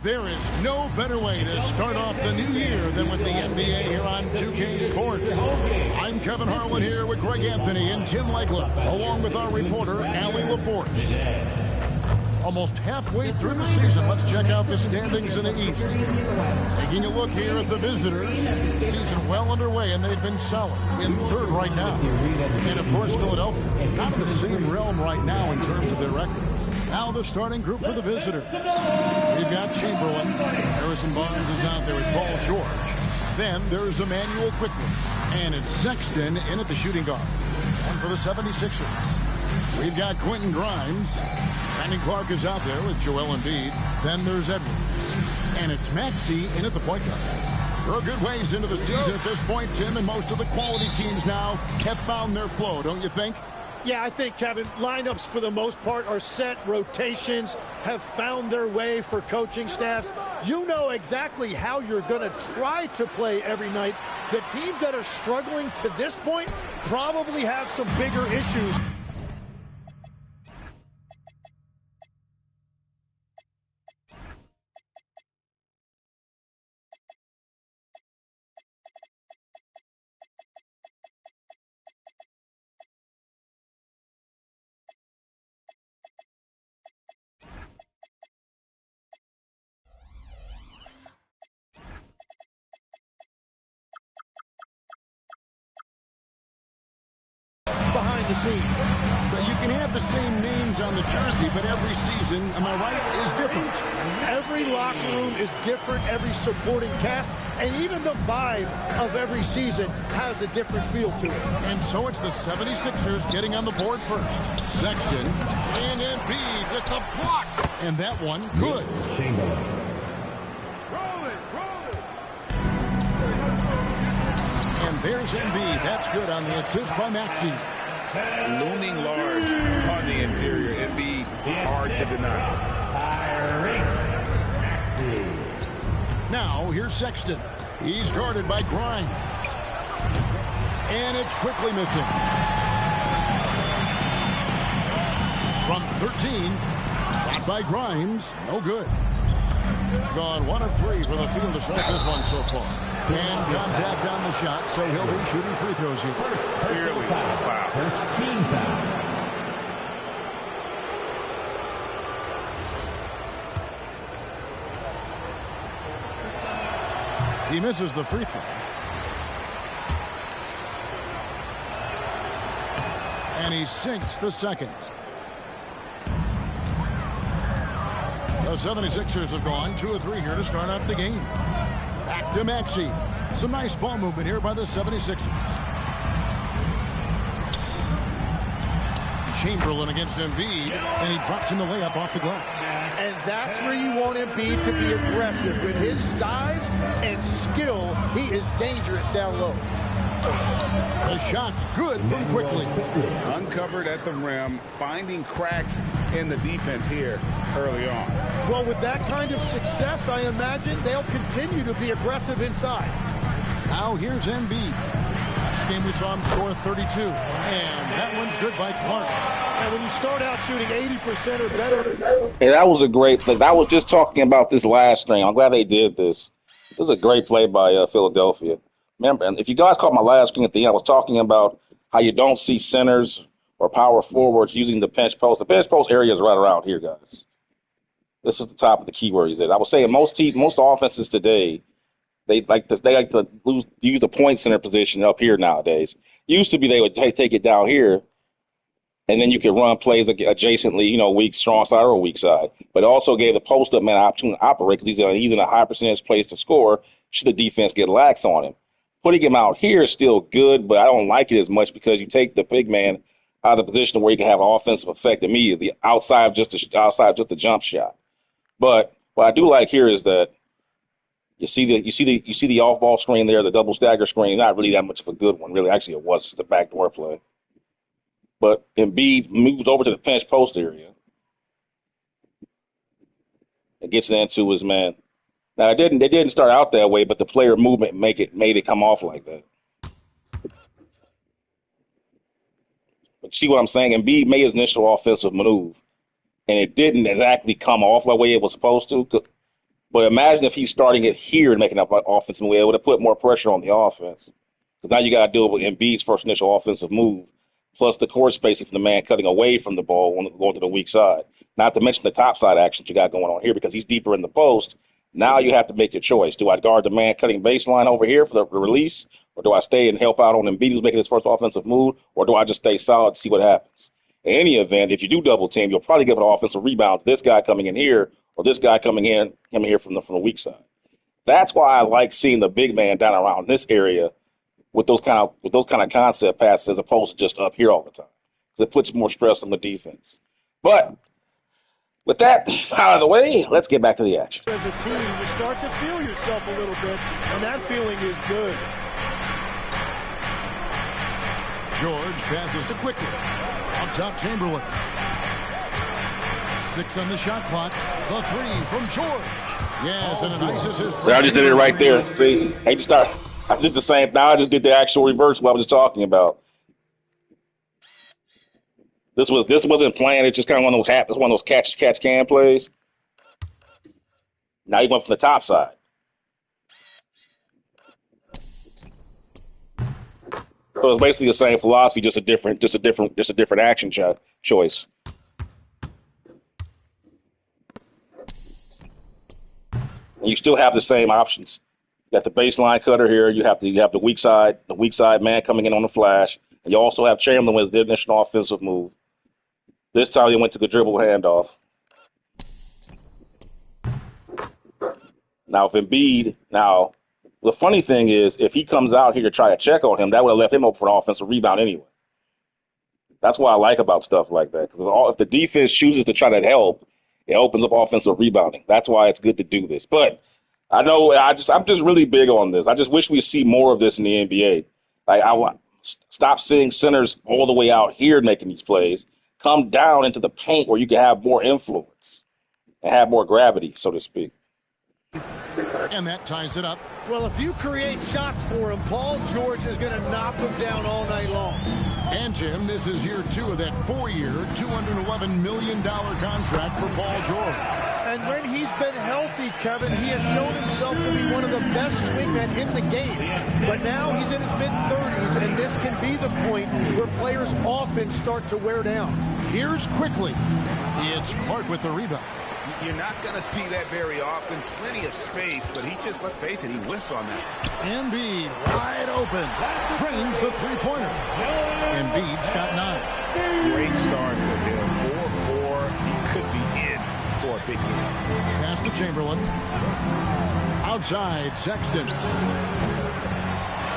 There is no better way to start off the new year than with the NBA here on 2K Sports. I'm Kevin Harlan here with Greg Anthony and Tim Legler, along with our reporter, Allie LaForce. Almost halfway through the season, let's check out the standings in the East. Taking a look here at the visitors, season well underway, and they've been solid in third right now. And, of course, Philadelphia, out of the same realm right now in terms of their record. Now the starting group for the visitors. We've got Chamberlain. Harrison Barnes is out there with Paul George. Then there's Emmanuel Quickly. And it's Sexton in at the shooting guard. And for the 76ers, we've got Quentin Grimes. Brandon Clark is out there with Joel Embiid. Then there's Edwards. And it's Maxey in at the point guard. We're a good ways into the season at this point, Tim, and most of the quality teams now have found their flow, don't you think? Yeah, I think, Kevin, lineups for the most part are set. Rotations have found their way for coaching staffs. You know exactly how you're going to try to play every night. The teams that are struggling to this point probably have some bigger issues. Behind the scenes. But you can have the same names on the jersey, but every season, am I right, is different. Every locker room is different, every supporting cast, and even the vibe of every season has a different feel to it. And so it's the 76ers getting on the board first. Sexton and Embiid with the block. And that one, good. Chamberlain. And there's Embiid. That's good on the assist by Maxey. Looming large on the interior. Embiid, hard to deny. Now, here's Sexton. He's guarded by Grimes. And it's quickly missing. From 13, shot by Grimes. No good. Gone 1 of 3 for the field to start this one so far. And contact on the shot, so he'll be shooting free throws here. Clearly a foul. First team foul. He misses the free throw. And he sinks the second. The 76ers have gone 2 of 3 here to start out the game. Back to Maxey. Some nice ball movement here by the 76ers. Chamberlain against Embiid, and he drops in the layup off the glass. And that's where you want Embiid to be aggressive. With his size and skill, he is dangerous down low. The shot's good from Quickly. Uncovered at the rim, finding cracks in the defense here early on. Well, with that kind of success, I imagine they'll continue to be aggressive inside. Now here's Embiid. Last game we saw him score 32. And that one's good by Clark. And when you start out shooting 80% or better. Hey, that was a great play. I was just talking about this last string. I'm glad they did this. This is a great play by Philadelphia. Remember, and if you guys caught my last screen at the end, I was talking about how you don't see centers or power forwards using the pinch post. The pinch post area is right around here, guys. This is the top of the keywords. I would say most offenses today, they like to use the point center position up here nowadays. Used to be they would take it down here, and then you could run plays adjacently, weak strong side or weak side. But it also gave the post up man an opportunity to operate because he's in a high percentage place to score. Should the defense get lax on him? Putting him out here is still good, but I don't like it as much because you take the big man out of the position where he can have an offensive effect immediately outside of just the jump shot. But what I do like here is that you see the off ball screen there, the double stagger screen. Not really that much of a good one, really. Actually, it was just a backdoor play. But Embiid moves over to the pinch post area and gets into his man. Now it didn't start out that way, but the player movement made it come off like that. But see what I'm saying? Embiid made his initial offensive move, and it didn't exactly come off the way it was supposed to. But imagine if he's starting it here and making up like offensive move. It would have put more pressure on the offense. Because now you got to deal with Embiid's first initial offensive move, plus the court spacing from the man cutting away from the ball going to the weak side. Not to mention the top side action you got going on here because he's deeper in the post. Now you have to make your choice. Do I guard the man cutting baseline over here for the release, or do I stay and help out on Embiid who's making his first offensive move, or do I just stay solid to see what happens? In any event, if you do double team, you'll probably give an offensive rebound to this guy coming in here or this guy coming in here from the weak side. That's why I like seeing the big man down around this area with those kind of concept passes as opposed to just up here all the time, because it puts more stress on the defense. But with that out of the way, let's get back to the action. As a team, you start to feel yourself a little bit, and that feeling is good. George passes to quickly. Up top, Chamberlain. 6 on the shot clock. The 3 from George. Yes, and it ices his first. I just did it right there. See, I did the same. Now I just did the actual reverse what I was just talking about. This wasn't planned. It's just kind of one of those catch can plays. Now he went from the top side. So it's basically the same philosophy, just a different action choice. And you still have the same options. You got the baseline cutter here. You have the weak side man coming in on the flash. And you also have Chamberlain with the initial offensive move. This time he went to the dribble handoff. Now if Embiid, the funny thing is, if he comes out here to try to check on him, that would have left him open for an offensive rebound anyway. That's what I like about stuff like that. Because if the defense chooses to try to help, it opens up offensive rebounding. That's why it's good to do this. But I know I'm just really big on this. I just wish we see more of this in the NBA. Like I want stop seeing centers all the way out here making these plays. Come down into the paint where you can have more influence and have more gravity, so to speak. And that ties it up. Well, if you create shots for him, Paul George is going to knock them down all night long. And, Jim, this is year 2 of that 4-year, $211 million contract for Paul George. And when he's been healthy, Kevin, he has shown himself to be one of the best swingmen in the game. But now he's in his mid-30s, and this can be the point where players often start to wear down. Here's quickly. It's Clark with the rebound. You're not going to see that very often. Plenty of space, but he just, let's face it, he whiffs on that. Embiid wide open. Drains the three-pointer. Embiid's got 9. Great start for him. 4-4. He could be in for a big game. Pass to Chamberlain. Outside, Sexton.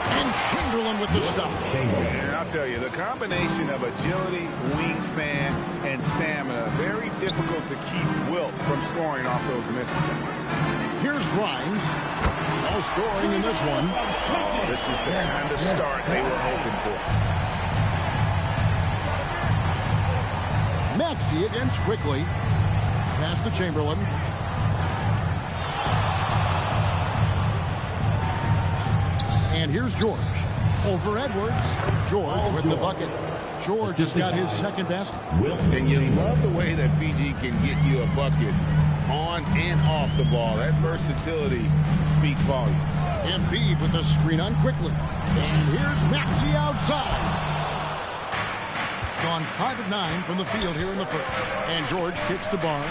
And Chamberlain with the stuff. And I'll tell you, the combination of agility, wingspan, and stamina, very difficult to keep Wilt from scoring off those misses. Here's Grimes. No scoring in this one. This is the kind of start they were hoping for. Maxey against quickly. Pass to Chamberlain. And here's George. Over Edwards. George with the bucket. George has got his second basket. And you love the way that PG can get you a bucket on and off the ball. That versatility speaks volumes. Embiid with the screen on quickly. And here's Maxey outside. Gone 5 of 9 from the field here in the first. And George kicks to Barnes.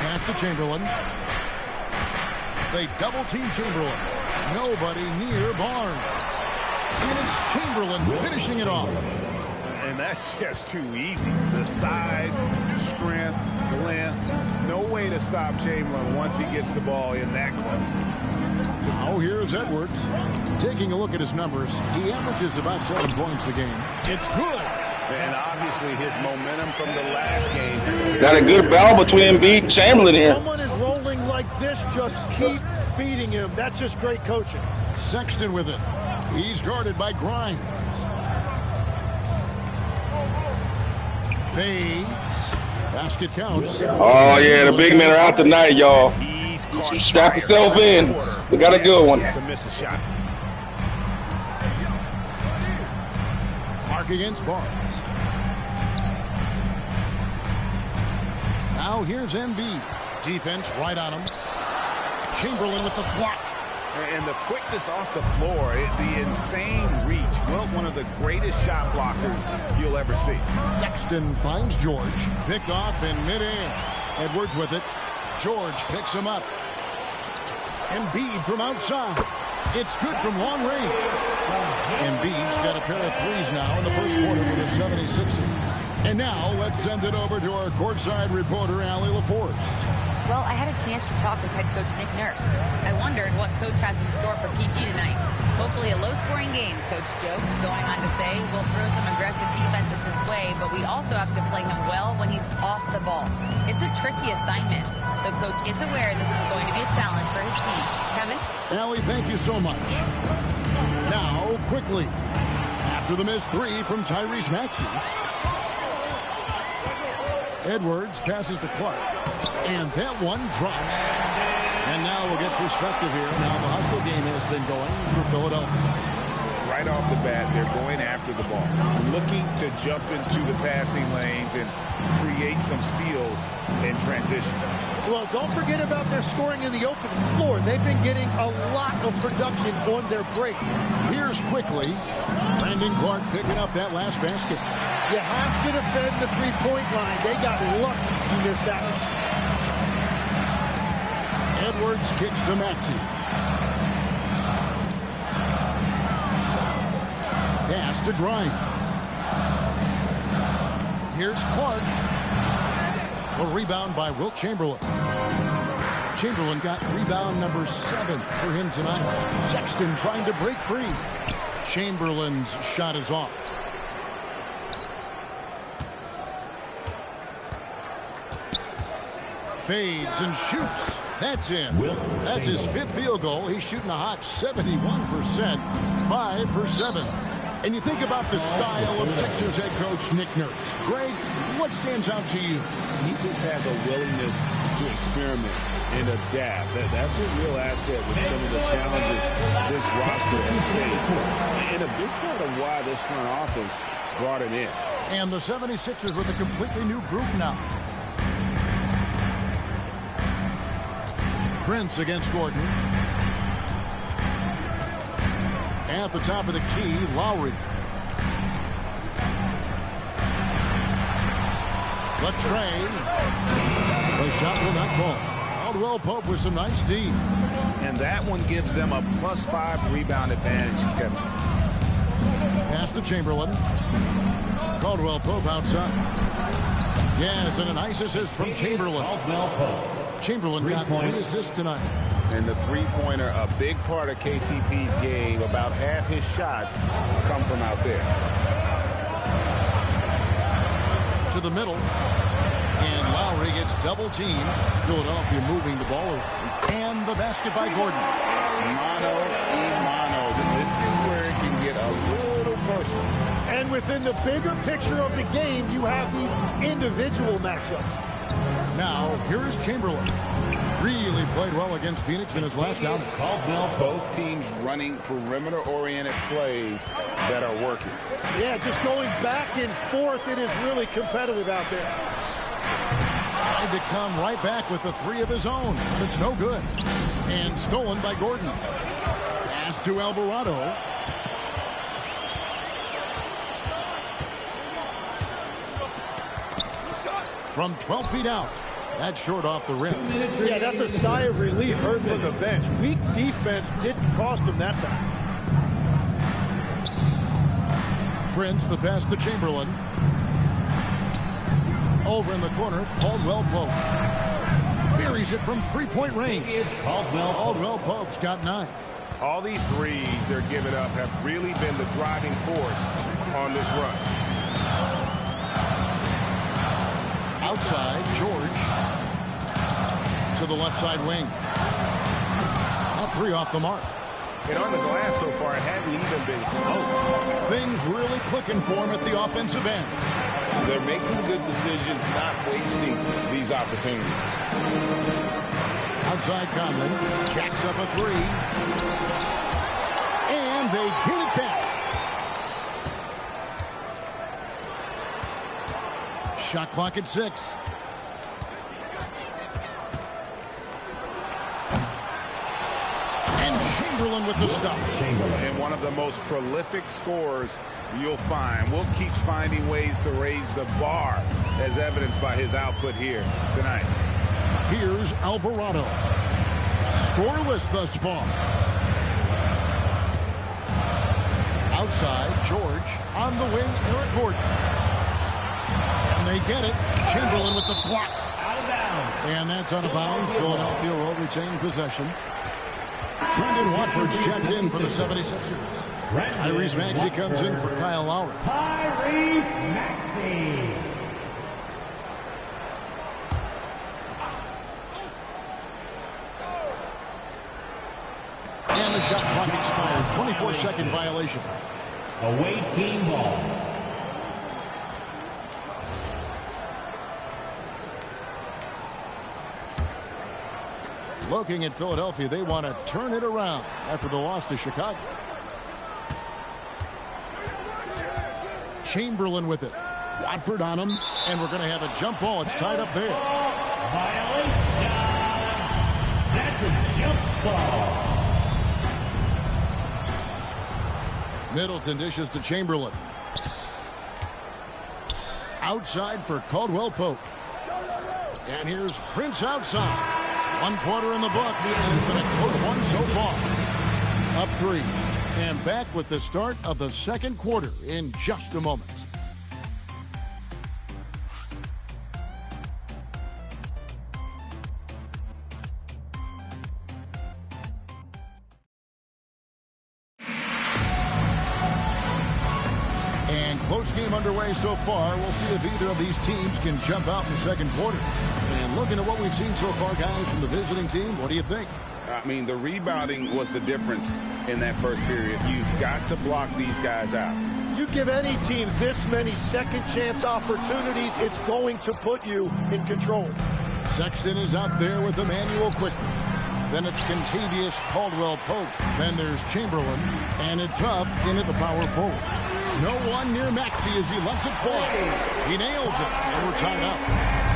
Pass to Chamberlain. They double-team Chamberlain. Nobody near Barnes. And it's Chamberlain finishing it off. And that's just too easy. The size, strength, length. No way to stop Chamberlain once he gets the ball in that close. Now here's Edwards. Taking a look at his numbers, he averages about 7 points a game. It's good. And obviously his momentum from the last game has Got a good battle between Embiid and Chamberlain here. Someone is rolling like this, just keep feeding him. That's just great coaching. Sexton with it. He's guarded by Grimes. Fades. Basket counts. Oh, yeah, the big men are out tonight, y'all. Strap yourself in. We got a good one. to miss a shot. Mark against Barnes. Now here's Embiid. Defense right on him. Chamberlain with the block. And the quickness off the floor, the insane reach. Wilt, one of the greatest shot blockers you'll ever see. Sexton finds George. Picked off in midair. Edwards with it. George picks him up. Embiid from outside. It's good from long range. Embiid's got a pair of threes now in the first quarter for the 76ers. And now let's send it over to our courtside reporter, Allie LaForce. Well, I had a chance to talk with head coach Nick Nurse. I wondered what coach has in store for PG tonight. Hopefully a low-scoring game, Coach joked, going on to say, we'll throw some aggressive defenses his way, but we also have to play him well when he's off the ball. It's a tricky assignment, so Coach is aware this is going to be a challenge for his team. Kevin? Allie, thank you so much. Now, quickly, after the missed three from Tyrese Maxey, Edwards passes to Clark, and that one drops. And now we'll get perspective here. Now the hustle game has been going for Philadelphia. Right off the bat, they're going after the ball, looking to jump into the passing lanes and create some steals in transition. Well, don't forget about their scoring in the open floor. They've been getting a lot of production on their break. Here's quickly Brandon Clark picking up that last basket. You have to defend the three-point line. They got lucky you missed that one. Edwards kicks to Maxey. Pass to Grimes. Here's Clark. A rebound by Wilt Chamberlain. Chamberlain got rebound number 7 for him tonight. Sexton trying to break free. Chamberlain's shot is off. Fades and shoots. That's in. That's his 5th field goal. He's shooting a hot 71%. 5 for 7. And you think about the style of Sixers head coach Nick Nurse. Greg, what stands out to you? He just has a willingness to experiment and adapt. That's a real asset with some of the challenges this roster has faced. And a big part of why this front office brought him in. And the 76ers with a completely new group now. Prince against Gordon. At the top of the key, Lowry. Latrey. The shot will not fall. Caldwell Pope with some nice D. And that one gives them a +5 rebound advantage, Kevin. Pass to Chamberlain. Caldwell Pope outside. Yes, and a nice assist from Chamberlain. Chamberlain got 3 assists tonight. And the three-pointer, a big part of KCP's game. About half his shots come from out there. To the middle. And Lowry gets double-teamed. Philadelphia moving the ball around. And the basket by Gordon. Mano y mano. This is where it can get a little personal. And within the bigger picture of the game, you have these individual matchups. Now, here is Chamberlain. Really played well against Phoenix in his last outing. Both teams running perimeter-oriented plays that are working. Yeah, just going back and forth. It is really competitive out there. Tried to come right back with the 3 of his own. It's no good. And stolen by Gordon. Pass to Alvarado. From 12 feet out. That's short off the rim. Yeah, that's a sigh of relief heard from the bench. Weak defense didn't cost them that time. Prince, the pass to Chamberlain. Over in the corner, Caldwell Pope. Buries it from three-point range. Caldwell Pope's got 9. All these threes they're giving up have really been the driving force on this run. Outside, George. To the left side wing. Up 3 off the mark. And on the glass so far, it hadn't even been close. Things really clicking for him at the offensive end. They're making good decisions, not wasting these opportunities. Outside Conley. Jacks up a 3. And they get it back. Shot clock at 6. Chamberlain with the stuff. And one of the most prolific scorers you'll find. Wilt keeps finding ways to raise the bar, as evidenced by his output here tonight. Here's Alvarado. Scoreless thus far. Outside, George. On the wing, Eric Gordon. And they get it. Chamberlain with the block. Out of bounds. And that's out of bounds. Philadelphia will retain possession. Trendon Watford's checked in for the 76ers. Tyrese Maxey comes in for Kyle Lowry. Tyrese Maxey. And the shot clock expires. 24-second violation. Away team ball. Looking at Philadelphia, they want to turn it around after the loss to Chicago. Chamberlain with it. Watford on him, and we're going to have a jump ball. It's tied up there. Violation. That's a jump ball. Middleton dishes to Chamberlain. Outside for Caldwell Pope. And here's Prince outside. 1 quarter in the books, and it's been a close one so far. Up 3. And back with the start of the second quarter in just a moment. And close game underway so far. We'll see if either of these teams can jump out in the second quarter. And looking at what we've seen so far, guys, from the visiting team, what do you think? I mean, the rebounding was the difference in that first period. You've got to block these guys out. You give any team this many second chance opportunities, it's going to put you in control. Sexton is out there with Emmanuel quickly. Then it's Contavious Caldwell-Pope. Then there's Chamberlain, and it's up into the power forward. No one near Maxey as he lets it fall. He nails it, and we're tied up.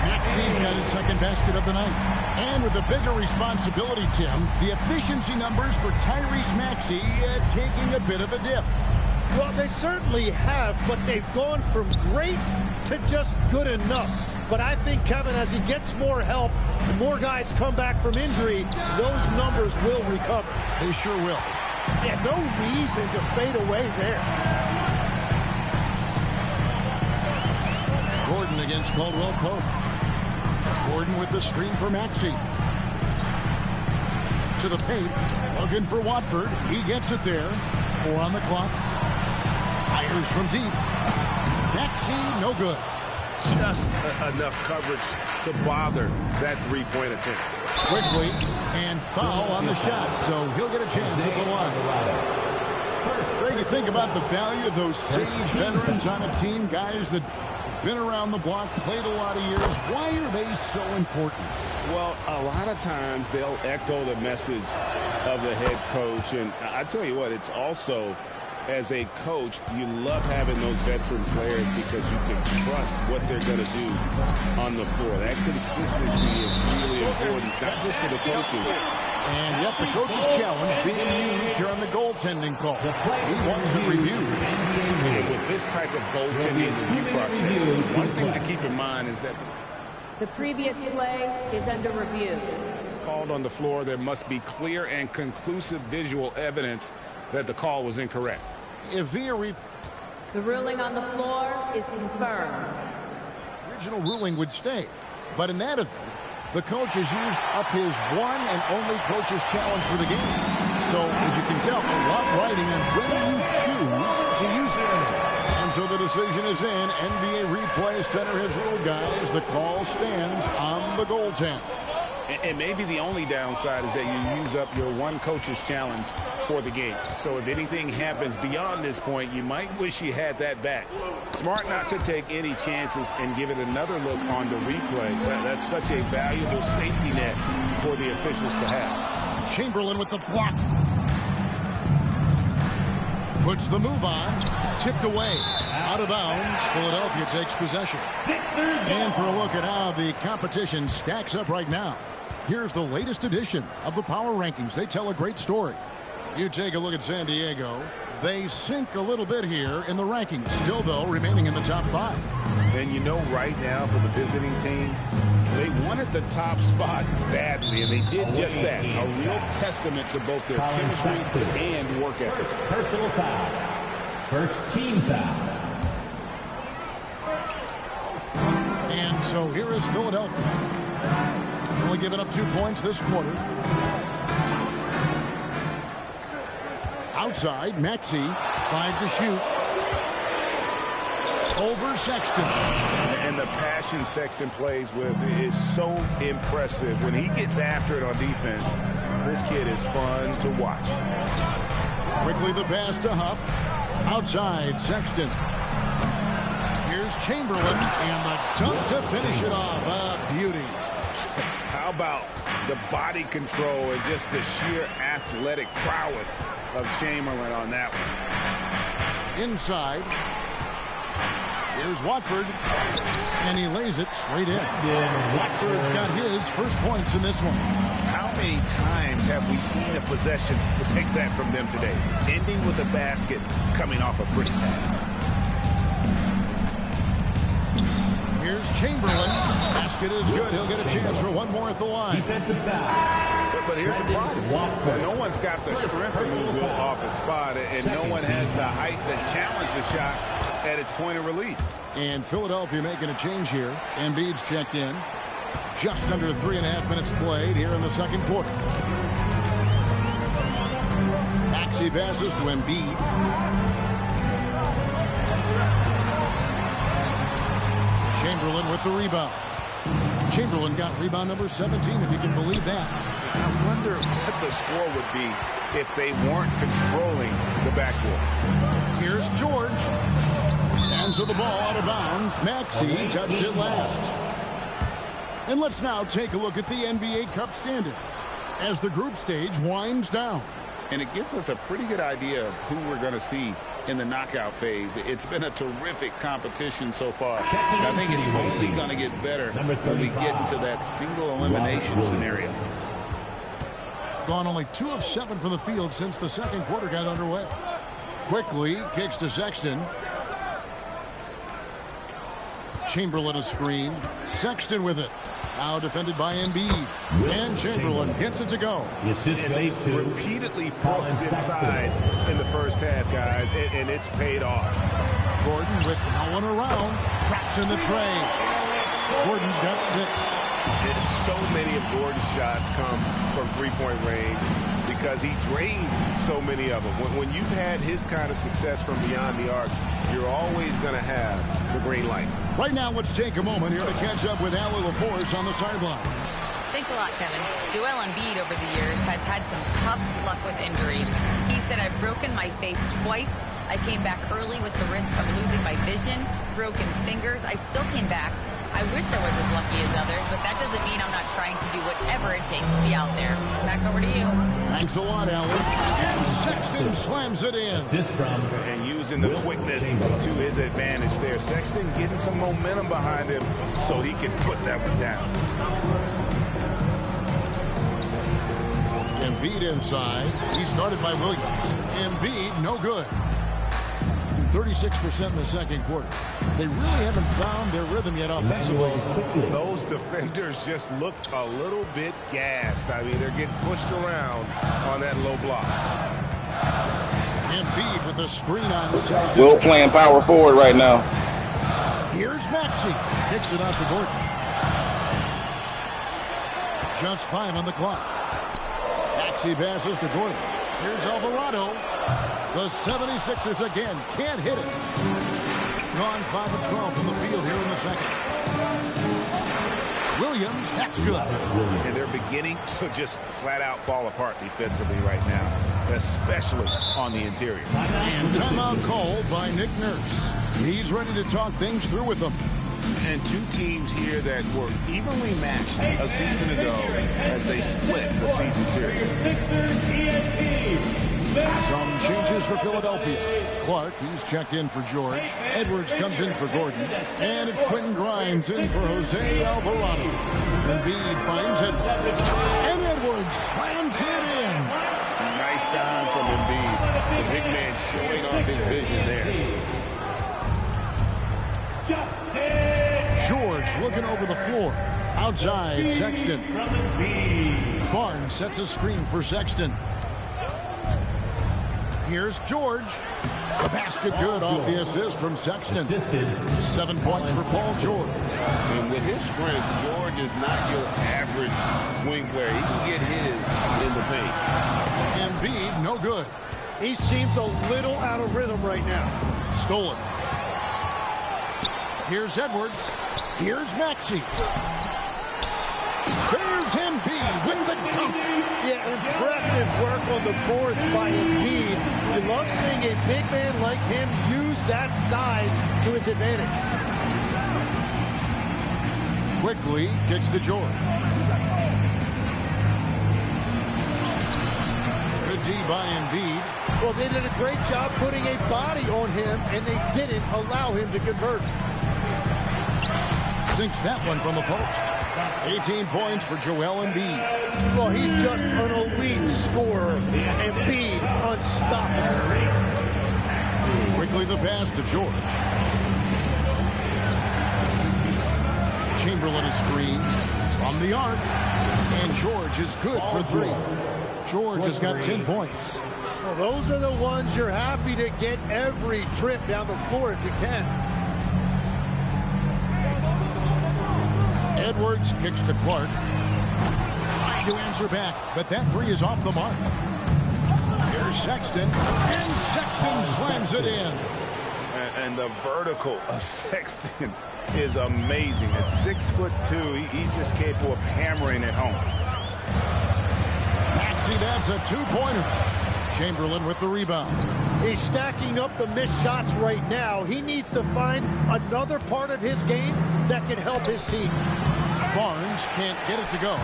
Maxey's got his second basket of the night. And with a bigger responsibility, Tim, the efficiency numbers for Tyrese Maxey taking a bit of a dip. Well, they certainly have, but they've gone from great to just good enough. But I think, Kevin, as he gets more help, the more guys come back from injury, those numbers will recover. They sure will. Yeah, no reason to fade away there. Gordon against Caldwell-Pope. Gordon with the screen for Maxey. To the paint. Looking for Watford. He gets it there. 4 on the clock. Fires from deep. Maxey, no good. Just enough coverage to bother that three-point attempt. Quickly, and foul on the shot, so he'll get a chance at the line. Greg, you think about the value of those sage veterans on a team, guys that been around the block, played a lot of years. Why are they so important? Well, a lot of times they'll echo the message of the head coach. And I tell you what, it's also, as a coach, you love having those veteran players because you can trust what they're going to do on the floor. That consistency is really important, not just for the coaches. And yet the coach's challenge being used here on the goaltending call. He wants it reviewed. And with this type of goaltending review process, one thing to keep in mind is that the previous play is under review. It's called on the floor. There must be clear and conclusive visual evidence that the call was incorrect. If the ruling on the floor is confirmed. Original ruling would stay. But in that event, the coach has used up his one and only coach's challenge for the game. So, as you can tell, a lot riding on when you choose to use it. And so the decision is in. NBA Replay Center has ruled, guys. The call stands on the goaltend. And maybe the only downside is that you use up your one coach's challenge for the game. So if anything happens beyond this point, you might wish you had that back. Smart not to take any chances and give it another look on the replay. That's such a valuable safety net for the officials to have. Chamberlain with the block. Puts the move on. Tipped away. Out of bounds. Philadelphia takes possession. And for a look at how the competition stacks up right now, here's the latest edition of the Power Rankings. They tell a great story. You take a look at San Diego. They sink a little bit here in the rankings. Still, though, remaining in the top 5. And you know right now for the visiting team, they wanted the top spot badly, and they did just that. A real testament to both their chemistry and work ethic. Personal foul. First team foul. And so here is Philadelphia. Only giving up 2 points this quarter. Outside, Maxey, 5 to shoot. Over Sexton. And the passion Sexton plays with is so impressive. When he gets after it on defense, this kid is fun to watch. Quickly the pass to Huff. Outside, Sexton. Here's Chamberlain, and the dunk to finish it off. A beauty. How about the body control and just the sheer athletic prowess of Chamberlain on that one. Inside. Here's Watford, and he lays it straight in. Watford's got his first points in this one. How many times have we seen a possession like that from them today? Ending with a basket, coming off a pretty pass. Here's Chamberlain. Basket is good. He'll get a chance for one more at the line. Defensive foul. But here's the problem. No one's got the strength to move Wilt off his spot, and no one has the height that challenge the shot at its point of release. And Philadelphia making a change here. Embiid's checked in. Just under 3.5 minutes played here in the second quarter. Maxey passes to Embiid. Chamberlain with the rebound. Chamberlain got rebound number 17, if you can believe that. I wonder what the score would be if they weren't controlling the backcourt. Here's George. And so the ball out of bounds. Maxey touched it last. And let's now take a look at the NBA Cup standings as the group stage winds down. And it gives us a pretty good idea of who we're going to see in the knockout phase. It's been a terrific competition so far. I think it's only going to get better when we get into that single elimination scenario. Gone only 2 of 7 from the field since the second quarter got underway. Quickly kicks to Sexton. Chamberlain a screen. Sexton with it. Now defended by Embiid. And Chamberlain gets it to go. And they've repeatedly pushed inside in the first half, guys, and it's paid off. Gordon with no one around. Traps in the tray. Gordon's got 6. And so many of Gordon's shots come from three-point range because he drains so many of them. When you've had his kind of success from beyond the arc, you're always going to have the green light. Right now, let's take a moment here to catch up with Allie LaForce on the sideline. Thanks a lot, Kevin. Joel Embiid over the years has had some tough luck with injuries. He said, I've broken my face twice. I came back early with the risk of losing my vision, broken fingers. I still came back. I wish I was as lucky as others, but that doesn't mean I'm not trying to do whatever it takes to be out there. Back over to you. Thanks a lot, Allie. And Sexton slams it in. And using the quickness to his advantage there. Sexton getting some momentum behind him so he can put that one down. Embiid inside. He started by Williams. Embiid, no good. 36% in the second quarter. They really haven't found their rhythm yet offensively. Those defenders just looked a little bit gassed. I mean, they're getting pushed around on that low block. Embiid with a screen on Sexton. Wilt playing power forward right now. Here's Maxey. Kicks it out to Gordon. Just 5 on the clock. Maxey passes to Gordon. Here's Alvarado. The 76ers again can't hit it. Gone 5 of 12 from the field here in the second. Williams, that's good. And they're beginning to just flat out fall apart defensively right now, especially on the interior. And timeout called by Nick Nurse. He's ready to talk things through with them. And two teams here that were evenly matched a season ago as they split the season series. Some changes for Philadelphia. Clark, he's checked in for George. Edwards comes in for Gordon. And it's Quentin Grimes in for Jose Alvarado. Embiid finds Edwards. And Edwards slams it in. Nice time from Embiid. The big man showing off his vision there. George looking over the floor. Outside, Sexton. Barnes sets a screen for Sexton. Here's George. The basket good off the assist from Sexton. 7 points for Paul George. And with his strength, George is not your average swing player. He can get his in the paint. Embiid, no good. He seems a little out of rhythm right now. Stolen. Here's Edwards. Here's Maxey. There's Embiid with the dunk. Yeah, impressive work on the boards by Embiid. You love seeing a big man like him use that size to his advantage. Quickly kicks to George. Good D by Embiid. Well, they did a great job putting a body on him, and they didn't allow him to convert. Sinks that one from the post. 18 points for Joel Embiid. Well, he's just an elite scorer. Embiid unstoppable. Quickly the pass to George. Chamberlain is screen from the arc. And George is good for 3. George has got 10 points. Well, those are the ones you're happy to get every trip down the floor if you can. Edwards kicks to Clark. Trying to answer back, but that 3 is off the mark. Here's Sexton, and Sexton slams it in. And the vertical of Sexton is amazing. At 6'2", he's just capable of hammering it home. Maxey, that's a 2-pointer. Chamberlain with the rebound. He's stacking up the missed shots right now. He needs to find another part of his game that can help his team. Barnes can't get it to go.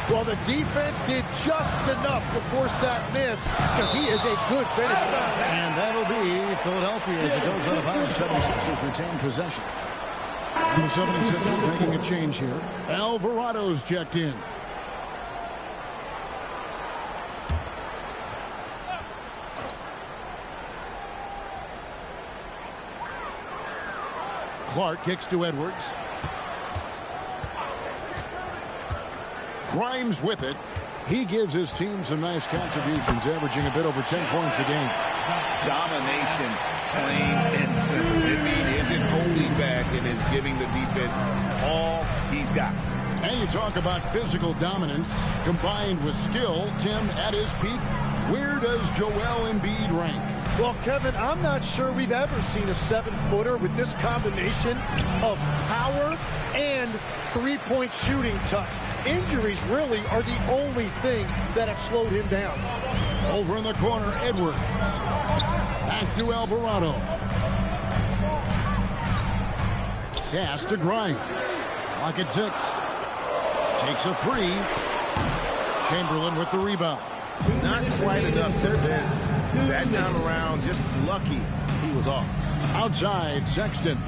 Well, the defense did just enough to force that miss because he is a good finisher. And that'll be Philadelphia as it goes out of bounds. 76ers retain possession. And the 76ers making a change here. Alvarado's checked in. Clark kicks to Edwards. Grimes with it. He gives his team some nice contributions, averaging a bit over 10 points a game. Domination, plain and simple. Embiid isn't holding back and is giving the defense all he's got. And you talk about physical dominance combined with skill. Tim, at his peak, where does Joel Embiid rank? Well, Kevin, I'm not sure we've ever seen a 7-footer with this combination of power and three-point shooting touch. Injuries really are the only thing that have slowed him down. Over in the corner, Edwards. Back to Alvarado. Pass to Grimes. Clock at 6. Takes a 3. Chamberlain with the rebound. Not quite enough defense. That time around, just lucky he was off. Outside, Sexton.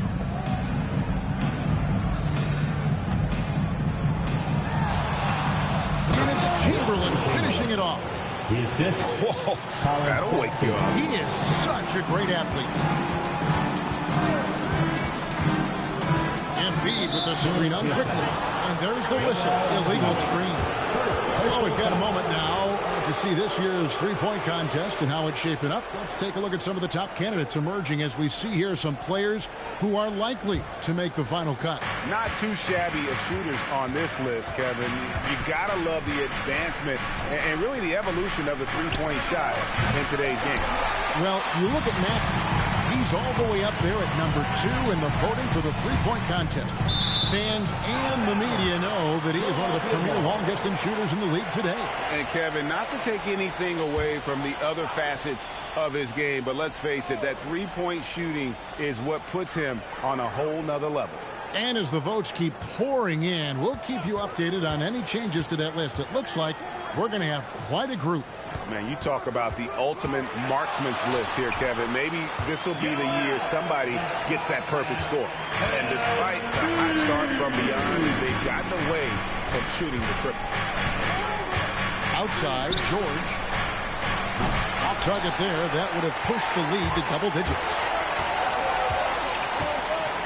And it's Chamberlain finishing it off. The assist. Whoa, that'll wake you up. He is such a great athlete. Embiid with the screen on quickly. And there's the whistle. Illegal screen. Well, we've got a moment now to see this year's three-point contest and how it's shaping up. Let's take a look at some of the top candidates emerging as we see here some players who are likely to make the final cut. Not too shabby of shooters on this list, Kevin. You got to love the advancement and really the evolution of the three-point shot in today's game. Well, you look at Maxey. He's all the way up there at number 2 in the voting for the three-point contest. Fans and the media know that he is one of the premier long-distance shooters in the league today. And, Kevin, not to take anything away from the other facets of his game, but let's face it, that three-point shooting is what puts him on a whole nother level. And as the votes keep pouring in, we'll keep you updated on any changes to that list. It looks like we're going to have quite a group. Man, you talk about the ultimate marksman's list here, Kevin. Maybe this will be the year somebody gets that perfect score. And despite the hot start from beyond, they've gotten away from shooting the triple. Outside, George. Off target there. That would have pushed the lead to double digits.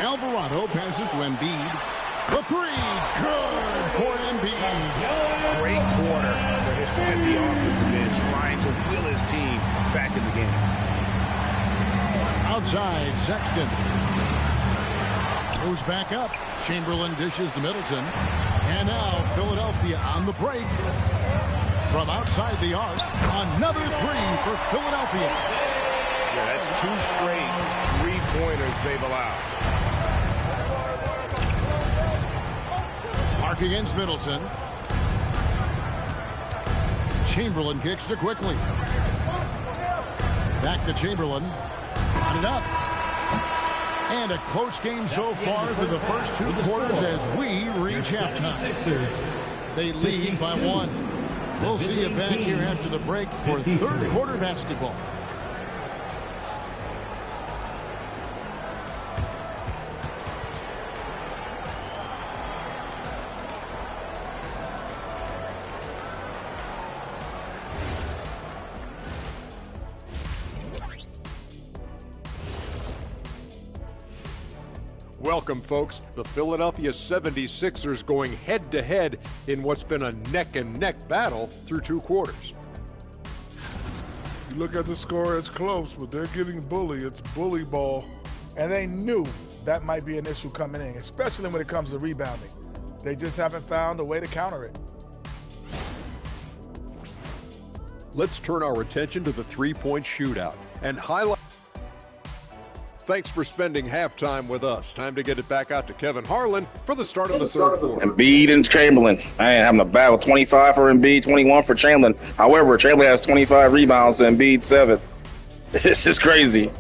Alvarado passes to Embiid. The three, good for Embiid. Great quarter for the offensive end, trying to will his team back in the game. Outside, Sexton. Goes back up. Chamberlain dishes to Middleton. And now Philadelphia on the break. From outside the arc, another three for Philadelphia. Yeah, that's 2 straight three-pointers they've allowed. Mark against Middleton. Chamberlain kicks to quickly. Back to Chamberlain. Got it up. And a close game so far through the first 2 quarters as we reach halftime. They lead by 1. We'll see you back here after the break for third quarter basketball. Welcome, folks. The Philadelphia 76ers going head-to-head in what's been a neck-and-neck battle through 2 quarters. You look at the score, it's close, but they're getting bullied. It's bully ball. And they knew that might be an issue coming in, especially when it comes to rebounding. They just haven't found a way to counter it. Let's turn our attention to the three-point shootout and highlight. Thanks for spending halftime with us. Time to get it back out to Kevin Harlan for the start of the third quarter. Embiid and Chamberlain. I ain't having a battle. 25 for Embiid, 21 for Chamberlain. However, Chamberlain has 25 rebounds and Embiid 7. This is crazy.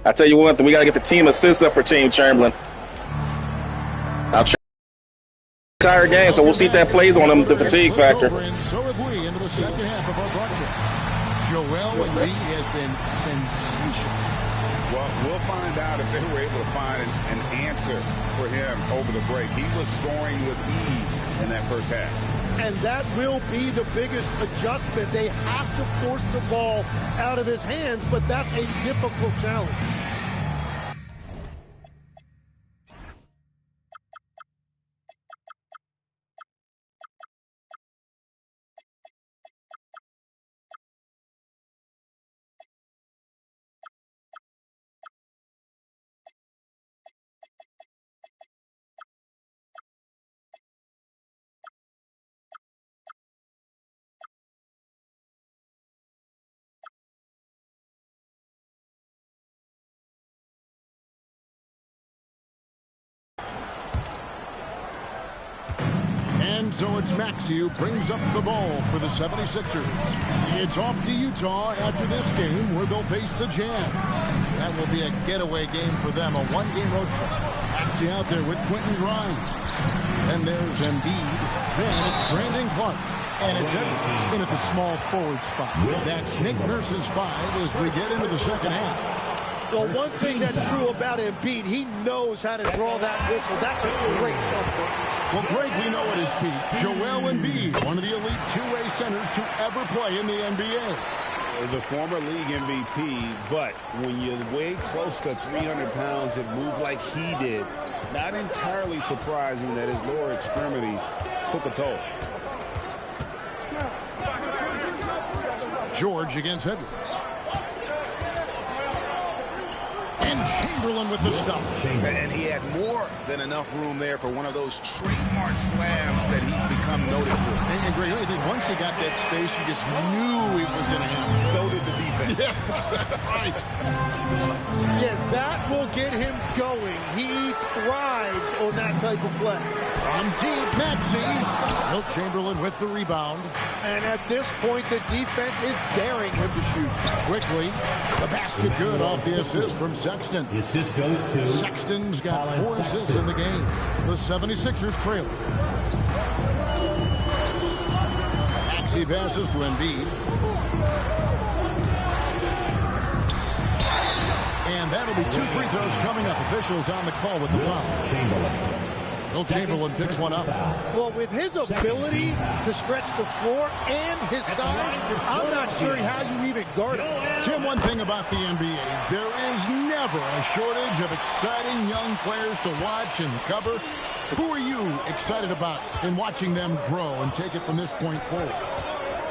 I tell you one thing, we got to get the team assists up for Team Chamberlain. Now, entire game, so we'll see if that plays on them, the fatigue factor. And so have we into the second half of our broadcast. Joel Embiid has been sensational. Well, we'll find out if they were able to find an answer for him over the break. He was scoring with ease in that first half. And that will be the biggest adjustment. They have to force the ball out of his hands, but that's a difficult challenge. And so it's Maxey who brings up the ball for the 76ers. It's off to Utah after this game where they'll face the Jazz. That will be a getaway game for them, a one-game road trip. Maxey out there with Quentin Grimes. Then there's Embiid. Then it's Brandon Clark. And it's Edwards in at the small forward spot. That's Nick Nurse's 5 as we get into the second half. Well, one thing that's true about Embiid, he knows how to draw that whistle. That's a great number. Well, Greg, we know at his peak, Joel Embiid, one of the elite two-way centers to ever play in the NBA. The former league MVP, but when you weigh close to 300 pounds, it moves like he did. Not entirely surprising that his lower extremities took a toll. George against Edwards. And Chamberlain with the stuff. And he had more than enough room there for one of those trademark slams that he's become noted for. And Greg, I think once he got that space, you just knew it was going to happen. So did the defense. Yeah, that's right. Yeah, that will get him going. He thrives on that type of play. From deep, Maxey. Wilt Chamberlain with the rebound. And at this point, the defense is daring him to shoot. Quickly, the basket good off the assist from Sexton. The assist goes to Sexton's got 4 assists in the game. The 76ers trail. Maxey passes to Embiid. And that'll be 2 free throws coming up. Officials on the call with the foul. Will Chamberlain picks one up. Well, with his ability to stretch the floor and his size, I'm not sure how you even guard him. Tim, one thing about the NBA, there is never a shortage of exciting young players to watch and cover. Who are you excited about in watching them grow and take it from this point forward?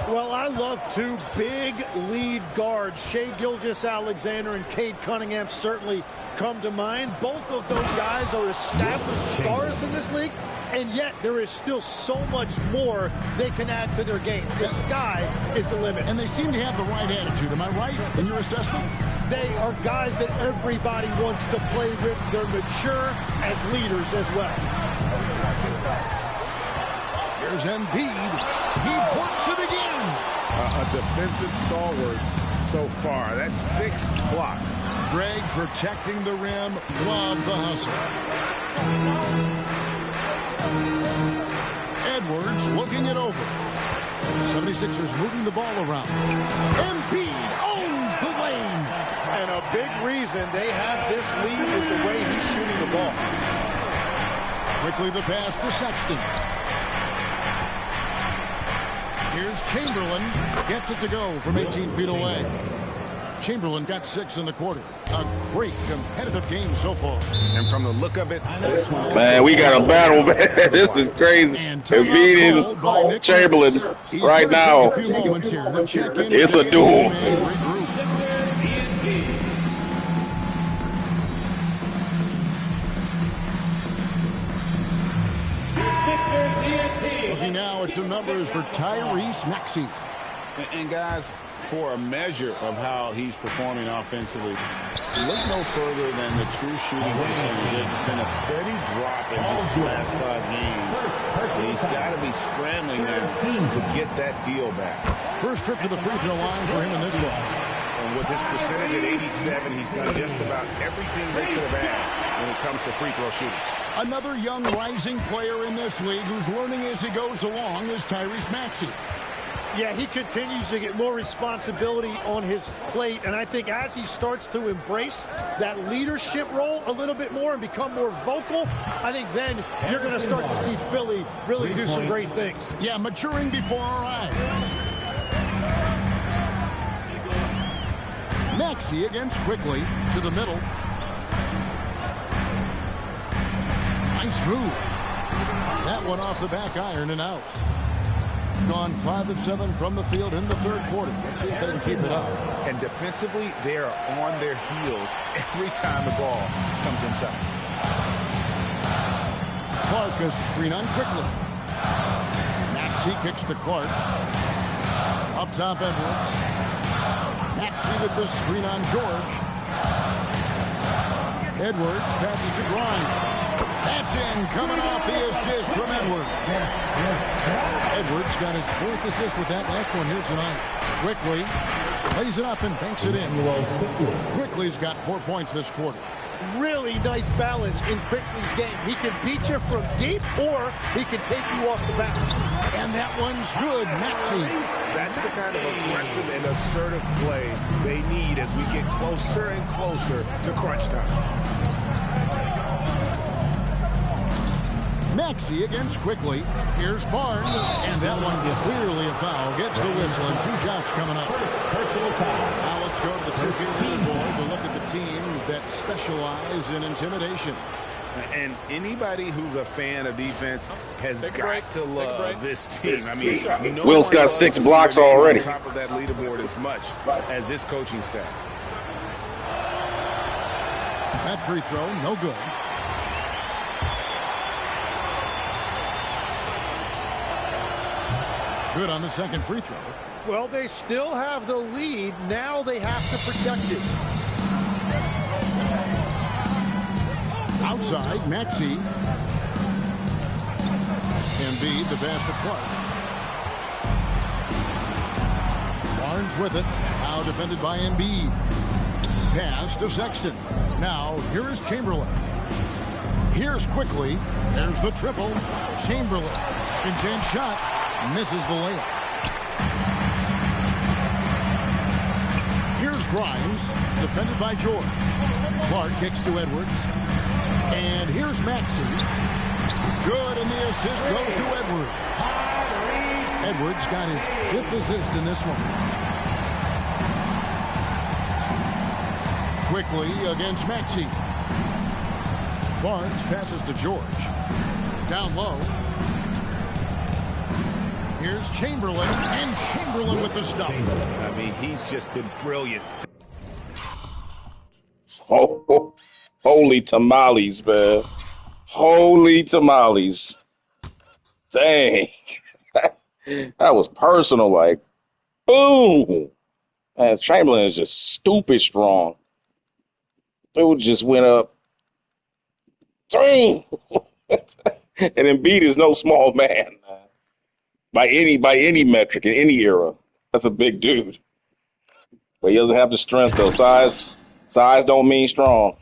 Well, I love two big lead guards. Shai Gilgeous-Alexander and Cade Cunningham certainly come to mind. Both of those guys are established stars in this league, and yet there is still so much more they can add to their games. The sky is the limit. And they seem to have the right attitude. Am I right in your assessment? They are guys that everybody wants to play with. They're mature as leaders as well. Here's Embiid. He works it again. A defensive stalwart so far. That's 6 blocks. Greg protecting the rim. Love the hustle. Edwards looking it over. 76ers moving the ball around. Embiid owns the lane. And a big reason they have this lead is the way he's shooting the ball. Quickly the pass to Sexton. Here's Chamberlain. Gets it to go from 18 feet away. Chamberlain got 6 in the quarter. A great competitive game so far. And from the look of it, this one... Man, we got a battle, man. This is crazy. Embiid and Chamberlain right now. It's a duel. Looking now at some numbers for Tyrese Maxey. And guys, for a measure of how he's performing offensively, look no further than the true shooting percentage. There's been a steady drop in his last 5 games. He's got to be scrambling now to get that feel back. First trip to the free throw line for him in this one. And with his percentage at 87, he's done just about everything they could have asked when it comes to free throw shooting. Another young rising player in this league who's learning as he goes along is Tyrese Maxey. Yeah, he continues to get more responsibility on his plate, and I think as he starts to embrace that leadership role a little bit more and become more vocal, I think then you're going to start to see Philly really do some great things. Yeah, maturing before our eyes. Maxey against Quickly to the middle. Nice move. That one off the back iron and out. Gone 5 of 7 from the field in the third quarter. Let's see if they can keep it up. And defensively, they are on their heels every time the ball comes inside. Clark is screen on Quickly. Maxey kicks to Clark. Up top, Edwards. Maxey with the screen on George. Edwards passes to Grimes. That's in, coming off the assist from Edwards. Edwards got his 4th assist with that last one here tonight. Quickly lays it up and banks it in. Quickly's got 4 points this quarter. Really nice balance in Quickly's game. He can beat you from deep, or he can take you off the bounce. And that one's good, Maxey. That's the kind of aggressive and assertive play they need as we get closer and closer to crunch time. Maxey against Quickly. Here's Barnes, and that one clearly a foul. Gets the whistle, and 2 shots coming up. Now let's go to the 2K board to look at the teams that specialize in intimidation. And anybody who's a fan of defense has got to love this team. I mean, Wilt's got 6 blocks already. On top of that leaderboard as much as this coaching staff. That free throw, no good. Good on the second free throw. Well, they still have the lead. Now they have to protect it. Outside, Maxey. Embiid, the pass to Clark. Barnes with it. Now defended by Embiid. Pass to Sexton. Now, here is Chamberlain. Here's Quickly. There's the triple. Chamberlain. Second shot. Misses the layup. Here's Grimes, defended by George. Clark kicks to Edwards. And here's Maxey. Good, and the assist goes to Edwards. Edwards got his 5th assist in this one. Quickly against Maxey. Barnes passes to George. Down low. Here's Chamberlain, and Chamberlain with the stuff. I mean, he's just been brilliant. Oh, holy tamales, man. Holy tamales. Dang. That was personal, like, boom. Man, Chamberlain is just stupid strong. Dude just went up. Dang. And Embiid is no small man. By any metric, in any era. That's a big dude. But he doesn't have the strength, though. Size don't mean strong.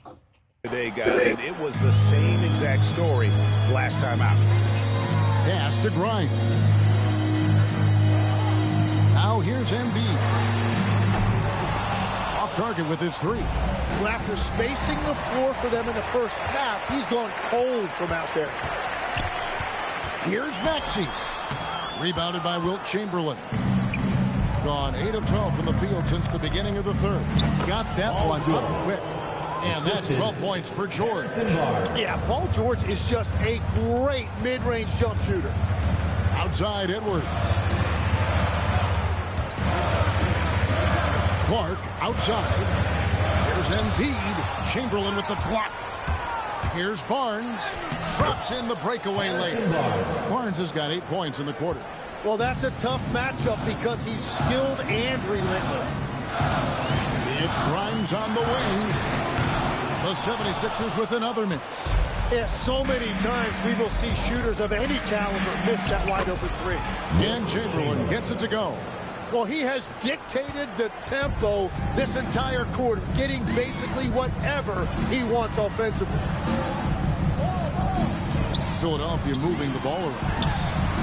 Today, guys, and it was the same exact story last time out. Pass to Grimes. Now here's Embiid. Off target with his 3. Well, after spacing the floor for them in the first half, he's gone cold from out there. Here's Maxey. Rebounded by Wilt Chamberlain. Gone 8 of 12 from the field since the beginning of the third. Got that one up quick. And that's 12 points for George. Yeah, Paul George is just a great mid-range jump shooter. Outside Edwards. Clark outside. Here's Embiid. Chamberlain with the block. Here's Barnes. Drops in the breakaway lane. Barnes has got 8 points in the quarter. Well, that's a tough matchup because he's skilled and relentless. It's Grimes on the wing. The 76ers with another miss. Yeah, so many times we will see shooters of any caliber miss that wide open 3. And Chamberlain gets it to go. Well, he has dictated the tempo this entire quarter, getting basically whatever he wants offensively. Philadelphia moving the ball around.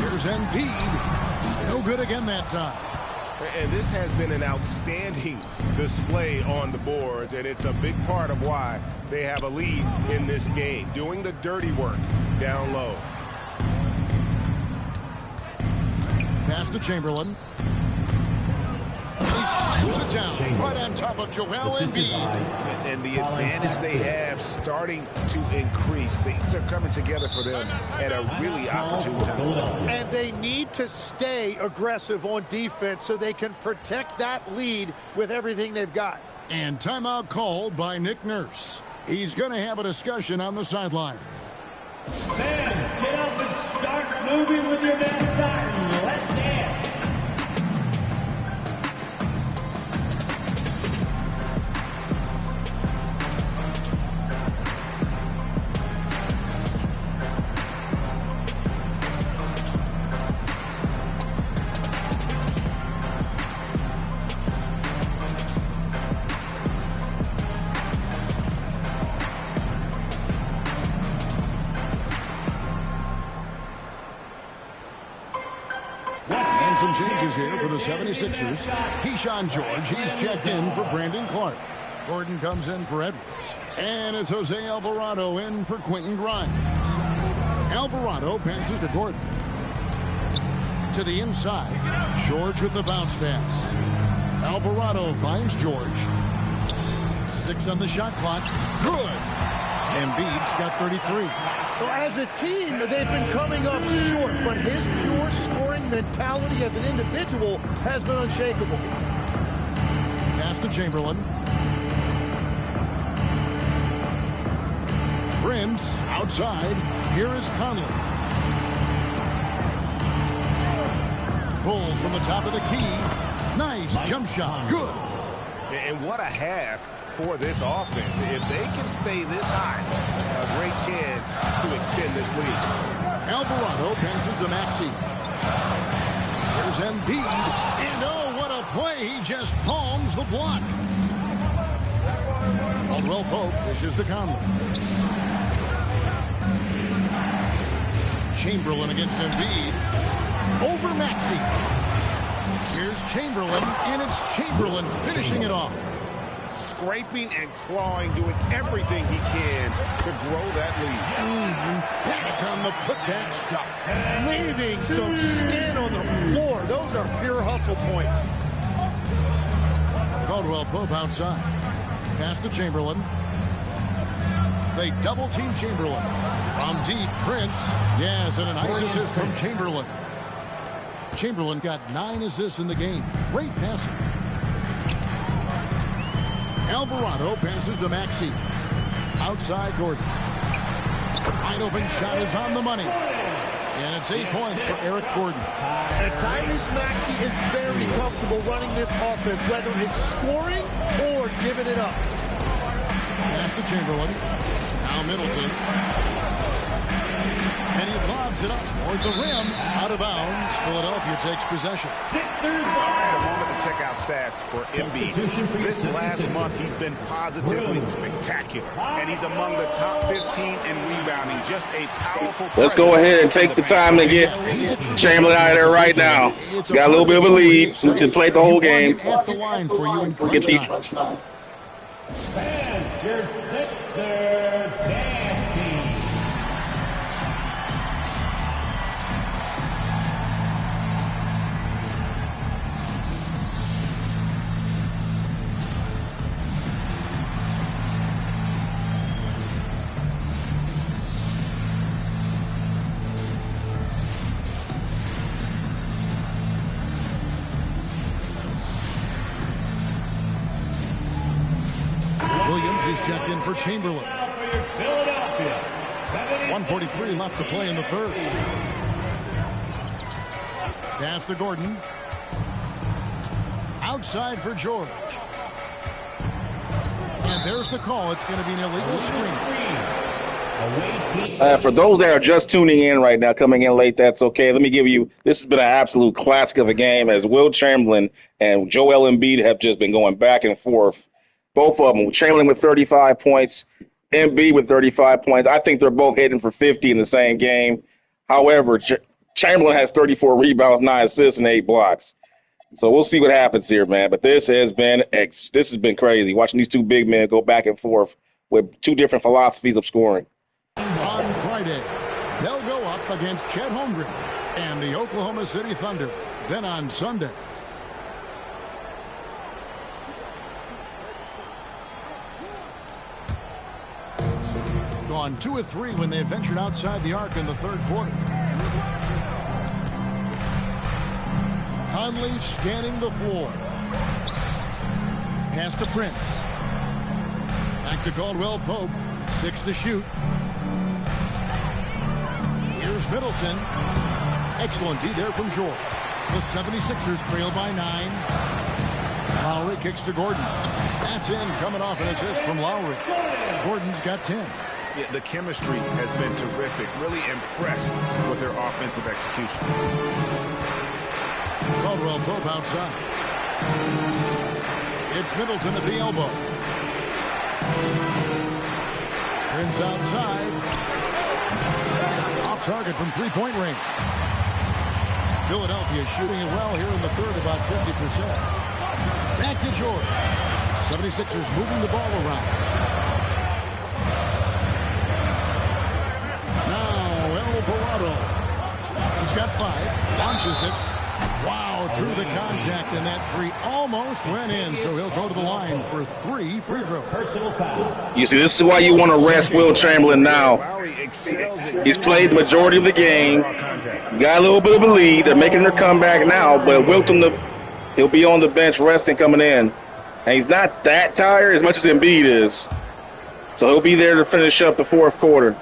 Here's Embiid. No good again that time. And this has been an outstanding display on the boards, and it's a big part of why they have a lead in this game, doing the dirty work down low. Pass to Chamberlain. He shoots it down right on top of Joel Embiid. And the advantage they have starting to increase. Things are coming together for them at a really opportune time. And they need to stay aggressive on defense so they can protect that lead with everything they've got. And timeout called by Nick Nurse. He's going to have a discussion on the sideline. Fans, get up and start moving with your mascot. Let's dance. Some changes here for the 76ers. Keyshawn George, he's checked in for Brandon Clark. Gordon comes in for Edwards. And it's Jose Alvarado in for Quentin Grimes. Alvarado passes to Gordon. To the inside. George with the bounce pass. Alvarado finds George. 6 on the shot clock. Good. Embiid's got 33. So as a team, they've been coming up short, but his pure scoring mentality as an individual has been unshakable. Pass to Chamberlain. Prince outside. Here is Conley. Pulls from the top of the key. Nice jump shot. Good. And what a half for this offense. If they can stay this high, a great chance to extend this lead. Alvarado passes to Maxey. Here's Embiid. And oh, what a play. He just palms the block. Caldwell Pope dishes to Conley. Chamberlain against Embiid. Over Maxey. Here's Chamberlain, and it's Chamberlain finishing it off. Scraping and clawing, doing everything he can to grow that lead. Back on the put that stuff. Leaving some skin on the floor. Those are pure hustle points. Caldwell Pope outside. Pass to Chamberlain. They double-team Chamberlain. From deep, Prince. Yes, and a nice assist from Chamberlain. Chamberlain got 9 assists in the game. Great passing. Alvarado passes to Maxey. Outside Gordon. Wide open shot is on the money. And it's 8 points for Eric Gordon. And Tyrese Maxey is very comfortable running this offense, whether it's scoring or giving it up. Pass to Chamberlain. Now Middleton. And he lobs it up toward the rim. Out of bounds. Philadelphia takes possession. A moment to check out stats for Embiid. This last month, he's been positively spectacular. And he's among the top 15 in rebounding. Just a powerful Let's go ahead and take the time to get Chamberlain out of there right now. Got a little bit of a lead to play the whole game. At the line for you in Get these. Williams is checked in for Chamberlain. 1:43 left to play in the third. Pass to Gordon. Outside for George. And there's the call. It's going to be an illegal screen. For those that are just tuning in right now, coming in late, that's okay. Let me give you, this has been an absolute classic of a game as Wilt Chamberlain and Joel Embiid have just been going back and forth. Both of them, Chamberlain with 35 points, Embiid with 35 points. I think they're both hitting for 50 in the same game. However, Chamberlain has 34 rebounds, 9 assists, and 8 blocks. So we'll see what happens here, man. But this has been crazy, watching these two big men go back and forth with two different philosophies of scoring. On Friday, they'll go up against Chet Holmgren and the Oklahoma City Thunder. Then on Sunday, gone 2 of 3 when they ventured outside the arc in the third quarter. Conley scanning the floor. Pass to Prince. Back to Caldwell Pope. 6 to shoot. Here's Middleton. Excellent D there from George. The 76ers trail by 9. Lowry kicks to Gordon. That's in, coming off an assist from Lowry. Gordon's got 10. Yeah, the chemistry has been terrific. Really impressed with their offensive execution. Caldwell Pope outside. It's Middleton at the elbow. Prince outside. Off target from three-point range. Philadelphia shooting it well here in the third, about 50%. Back to George. 76ers moving the ball around. He's got 5, launches it. Wow, through the contact, and that 3 almost went in, so he'll go to the line for 3 free throws. You see, this is why you want to rest Wilt Chamberlain now. He's played the majority of the game, got a little bit of a lead. They're making their comeback now, but he'll be on the bench resting coming in. And he's not that tired as much as Embiid is. So he'll be there to finish up the fourth quarter.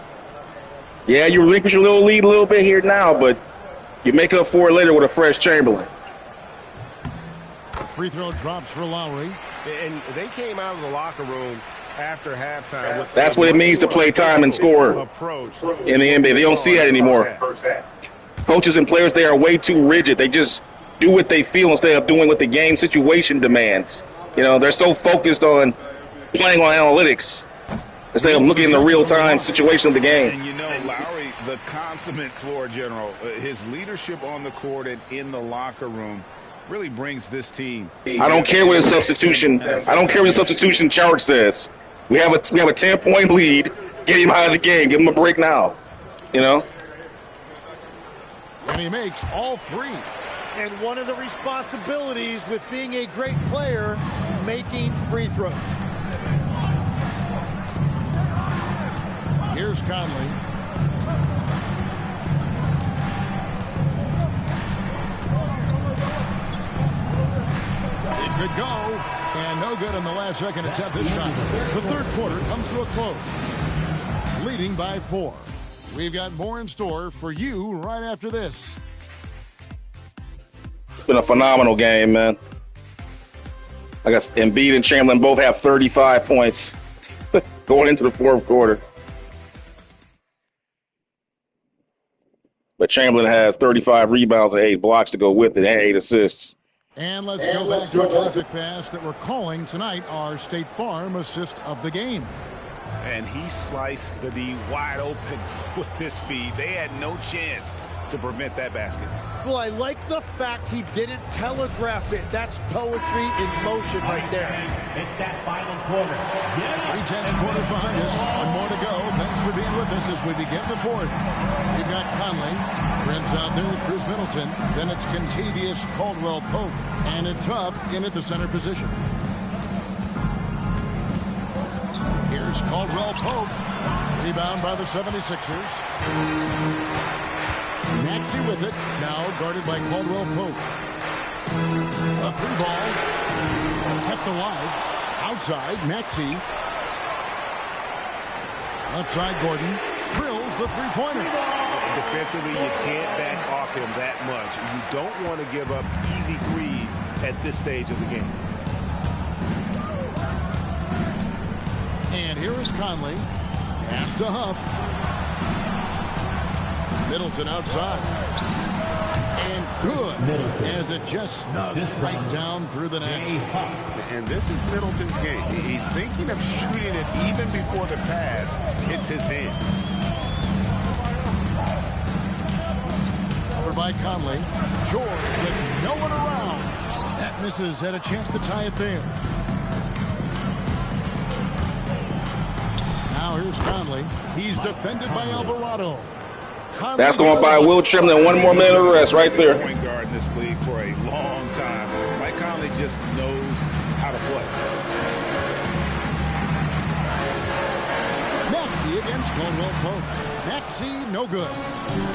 Yeah, you relinquish your little lead a little bit here now, but you make up for it later with a fresh Chamberlain. Free throw drops for Lowry. And they came out of the locker room after halftime. That's what it means to play time and score in the NBA. They don't see that anymore. Coaches and players, they are way too rigid. They just do what they feel instead of doing what the game situation demands. You know, they're so focused on playing on analytics instead of looking in the real-time situation of the game. And you know, Lowry, the consummate floor general, his leadership on the court and in the locker room really brings this team. I don't care what his substitution. I don't care what his substitution chart says. We have a 10-point lead. Get him out of the game. Give him a break now. You know. And he makes all three. And one of the responsibilities with being a great player is making free throws. Here's Conley. It could go, and no good in the last second attempt this time. The third quarter comes to a close, leading by 4. We've got more in store for you right after this. It's been a phenomenal game, man. I guess Embiid and Chamberlain both have 35 points going into the fourth quarter. But Chamberlain has 35 rebounds and 8 blocks to go with it, and 8 assists. And let's go back to a terrific pass that we're calling tonight our State Farm assist of the game. And he sliced the D wide open with his feed. They had no chance to prevent that basket. Well, I like the fact he didn't telegraph it. That's poetry in motion right there. It's that final quarter. 3/10 quarters behind us. One more to go. Thanks for being with us as we begin the fourth. We've got Conley. Trent's out there with Chris Middleton. Then it's Contavious Caldwell-Pope. And it's Huff in at the center position. Here's Caldwell-Pope. Rebound by the 76ers. Maxey with it. Now guarded by Caldwell-Pope. A free ball. Kept alive. Outside, Maxey. Left side, Gordon. Drills the three-pointer. Defensively, you can't back off him that much. You don't want to give up easy threes at this stage of the game. And here is Conley. Pass to Huff. Middleton outside. And good. As it just snugs right down through the net. And this is Middleton's game. He's thinking of shooting it even before the pass hits his hand. Over by Conley. George with no one around. That misses. Had a chance to tie it there. Now here's Conley. He's defended by Alvarado. Conley. That's going by Wilt Chamberlain. 1 more minute of rest right there. Point guard in this league for a long time. Mike Conley just knows how to play. Maxey against Caldwell-Pope. Maxey, no good.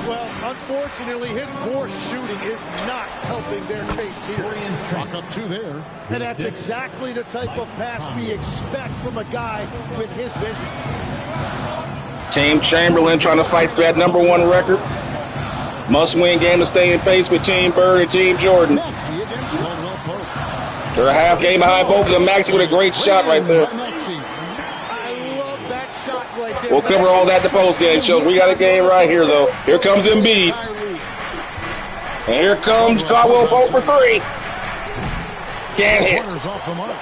Well, unfortunately, his poor shooting is not helping their case here. Chalk up 2 there. And that's exactly the type of pass we expect from a guy with his vision. Team Chamberlain trying to fight for that #1 record. Must-win game to stay in pace with Team Bird and Team Jordan. Maxey against Caldwell-Pope. They're a half game behind both of them. Maxey with a great shot right there. I love that shot right there. We'll cover all that in the post-game show. We got a game right here, though. Here comes Embiid. And here comes Caldwell-Pope for 3. Can't hit. Off the mark.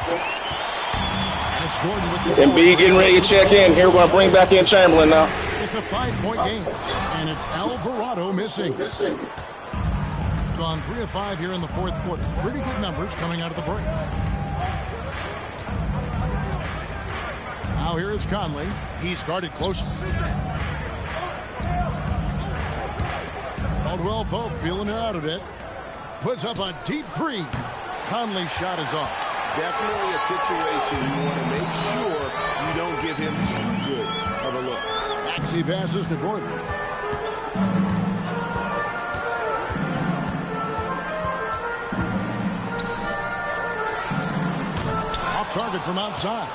And it's Gordon with the Embiid getting ready to check in. Here we're going to bring back in Chamberlain now. It's a 5-point game. And it's Alvarado missing. Gone 3 of 5 here in the fourth quarter. Pretty good numbers coming out of the break. Now here is Conley. He's guarded closely. Caldwell-Pope feeling it out a bit. Puts up a deep 3. Conley's shot is off. Definitely a situation you want to make sure you don't give him too good of a look. Maxey passes to Gordon. Off target from outside.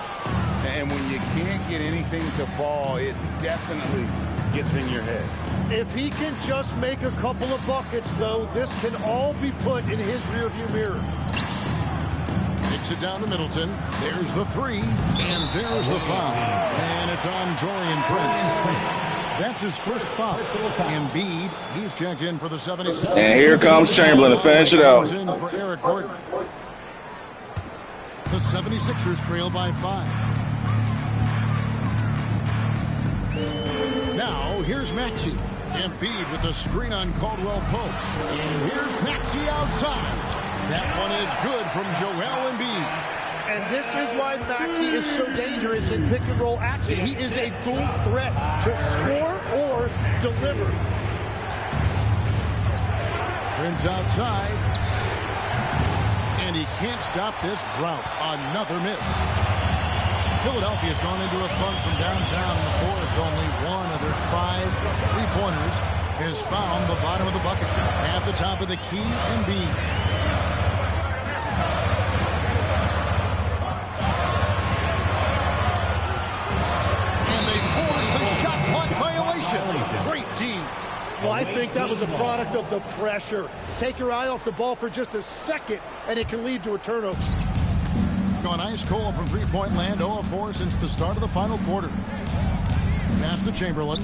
And when you can't get anything to fall, it definitely gets in your head. If he can just make a couple of buckets, though, this can all be put in his rearview mirror. Takes it down to Middleton. There's the 3, and there's the foul. And it's on Taurean Prince. That's his first foul. Embiid, he's checked in for the 76ers. And here comes Chamberlain to finish it out. In for Eric Gordon. The 76ers trail by 5. Now, here's Maxey. Embiid with the screen on Caldwell-Pope. And here's Maxey outside. That one is good from Joel Embiid. And this is why Maxey is so dangerous in pick-and-roll action. He is a dual threat to score or deliver. Prince outside. And he can't stop this drought. Another miss. Philadelphia's gone into a funk from downtown in the fourth. Only one of their 5 3-pointers has found the bottom of the bucket. At the top of the key, Embiid. And they force the shot clock violation. Great team. Well, I think that was a product of the pressure. Take your eye off the ball for just a second, and it can lead to a turnover. Gone ice cold from three-point land, 0 of 4 since the start of the final quarter. Pass to Chamberlain.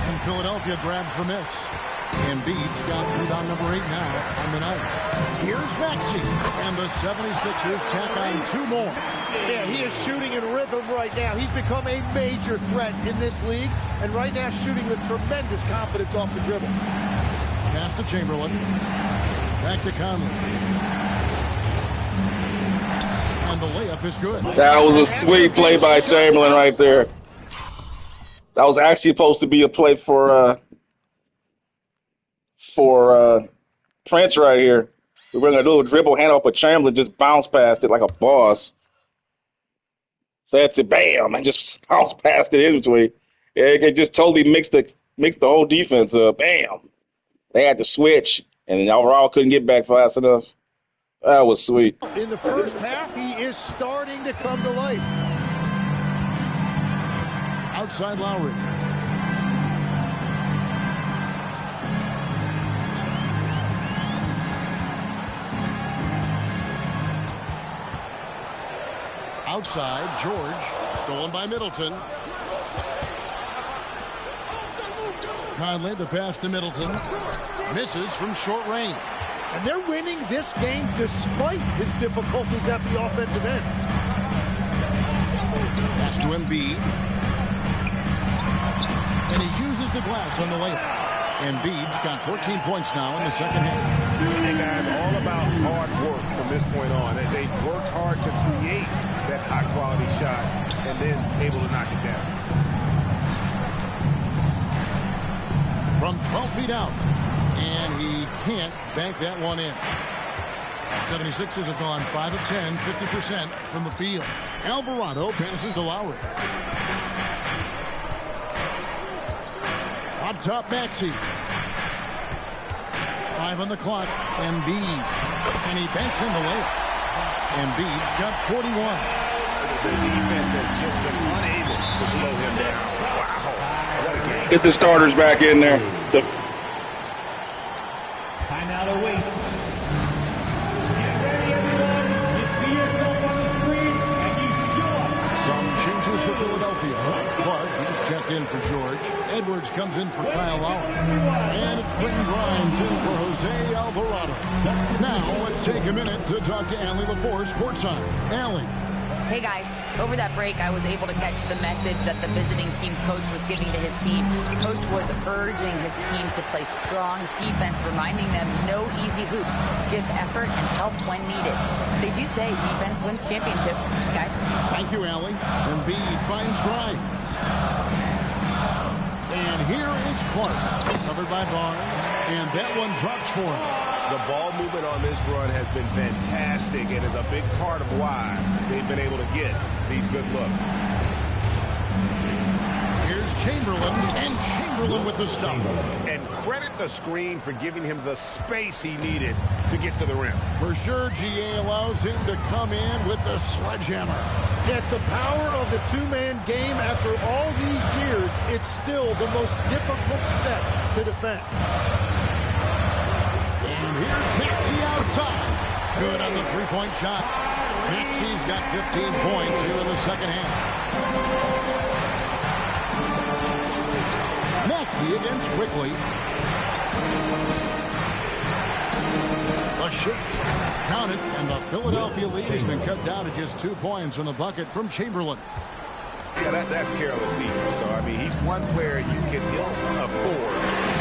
And Philadelphia grabs the miss. Embiid's got rebound number 8 now on the night. Here's Maxey. And the 76ers tack on 2 more. Yeah, he is shooting in rhythm right now. He's become a major threat in this league, and right now shooting with tremendous confidence off the dribble. Pass to Chamberlain. Back to Conley. And the layup is good. That was a sweet play by Chamberlain right there. That was actually supposed to be a play for Prince right here. We were going to do a dribble hand off, but Chamberlain just bounced past it like a boss. Said to bam, and just bounced past it in between. It just totally mixed the whole defense up. Bam. They had to switch, and then Alvarado couldn't get back fast enough. That was sweet. In the first half, he is starting to come to life. Outside Lowry. Outside, George, stolen by Middleton. Conley, the pass to Middleton. Misses from short range. And they're winning this game despite his difficulties at the offensive end. Pass to Embiid. And he uses the glass on the layup. Embiid's got 14 points now in the second half. And guys, all about hard work from this point on. They worked hard to create that high-quality shot and then able to knock it down. From 12 feet out. And he can't bank that one in. 76ers have gone 5 of 10, 50% from the field. Alvarado passes to Lowry. Up top, Maxey. 5 on the clock. Embiid. And he banks in the layup. Embiid's got 41. The defense has just been unable to slow him down. Wow. What a game. Get the starters back in there. Timeout awaits. Get ready, everyone. You see yourself on the screen, and you show up. Some changes for Philadelphia. Clark, he's checked in for George. Edwards comes in for Kyle Lowry. And it's Quentin Grimes in for Jose Alvarado. Now, let's take a minute to talk to Allie LaForce courtside. Allie. Hey guys, over that break I was able to catch the message that the visiting team coach was giving to his team. Coach was urging his team to play strong defense, reminding them no easy hoops, give effort and help when needed. They do say defense wins championships, guys. Thank you, Allie. Embiid finds Grimes. And here is Clark, covered by Barnes, and that one drops for him. The ball movement on this run has been fantastic and is a big part of why they've been able to get these good looks. Here's Chamberlain, and Chamberlain with the stuff. And credit the screen for giving him the space he needed to get to the rim. For sure, GA allows him to come in with the sledgehammer. Yeah, it's the power of the two-man game. After all these years, it's still the most difficult set to defend. And here's Maxey outside. Good on the three-point shot. Maxey's got 15 points here in the second half. Maxey against Quickly. A shake. Count it, and the Philadelphia lead has been cut down to just 2 points on the bucket from Chamberlain. Yeah, that's careless defense, though. I mean, he's one player you can afford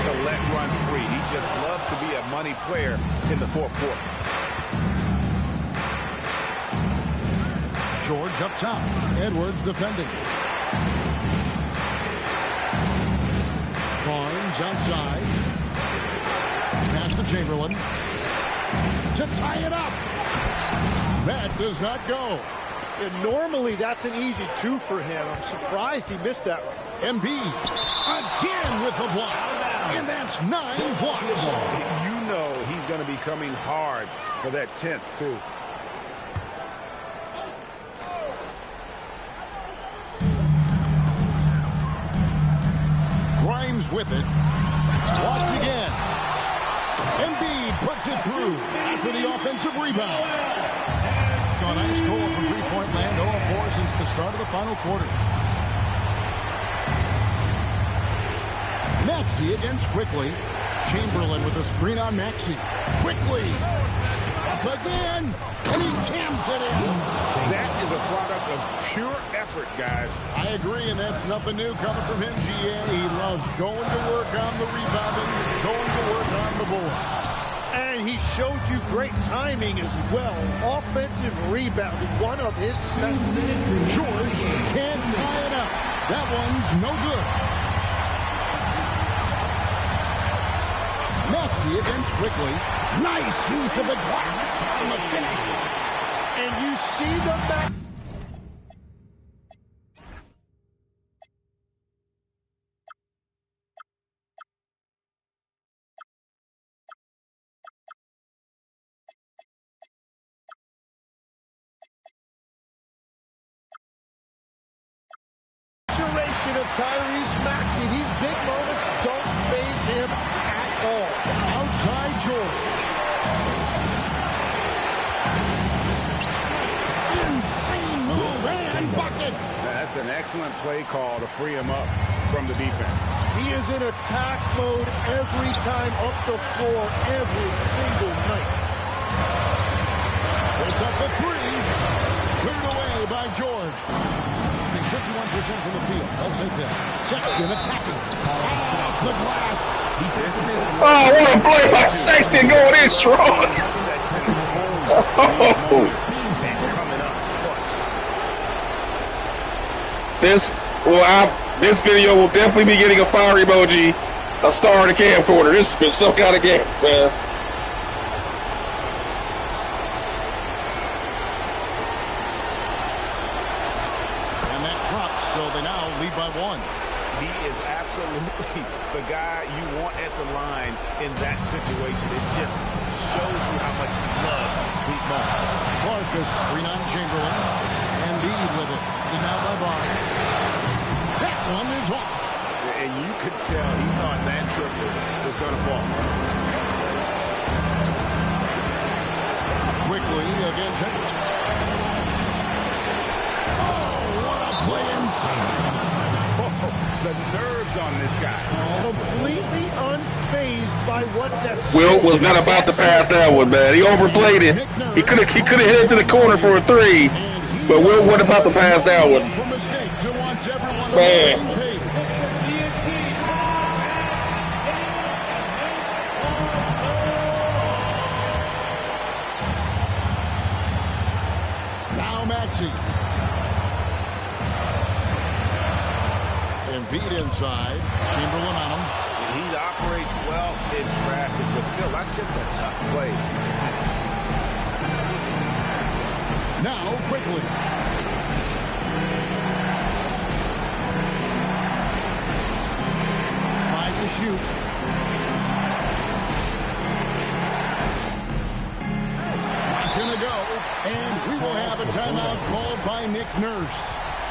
to let run free. He just loves to be a money player in the fourth quarter. George up top. Edwards defending. Moves outside. Pass to Chamberlain. To tie it up. That does not go. And normally that's an easy 2 for him. I'm surprised he missed that one. Embiid again with the block. And that's 9 blocks. You know he's going to be coming hard for that 10th, too. Grimes with it. Blocked again. Embiid puts it through after the offensive rebound. A nice goal from three-point land, 0-4 since the start of the final quarter. Maxey against Quickly. Chamberlain with a screen on Maxey. Quickly. Up again. And he jams it in. That is a product of pure effort, guys. I agree, and that's nothing new coming from him, GA. He loves going to work on the rebounding, going to work on the board. And he showed you great timing as well. Offensive rebounding, one of his specialties. George can't tie it up. That one's no good. Maxey against Quickly. Nice use of the glass on the finish. And you see the back. Of Tyrese Maxey. These big moments don't faze him at all. Outside George. Insane move and bucket. That's an excellent play call to free him up from the defense. He is in attack mode every time up the floor, every single night. It's up the 3. Cleared away by George. 51% from the field. They'll take that. Sexton attacking. Off the glass. Oh, what a play by Sexton going in strong. This video will definitely be getting a fire emoji, a star in the camcorder. This has been some kind of game, man. He is absolutely the guy you want at the line in that situation. It just shows you how much he loves these moments. Marcus, screen on Chamberlain. Embiid with it. Denied by Barnes. That one is off. And you could tell he thought that triple was going to fall. Quickly against him. Oh, what a play inside. The nerves on this guy. Completely unfazed by what's that. Wilt was not about to pass that one, man. He overplayed it. He could have hit it to the corner for a 3, but Wilt wasn't about to pass that one. Man. Now Maxey. Embiid inside. Chamberlain on him. He operates well in traffic, but still, that's just a tough play to finish. Now, Quickly. 5 to shoot. Not gonna go. And we will have a timeout called by Nick Nurse.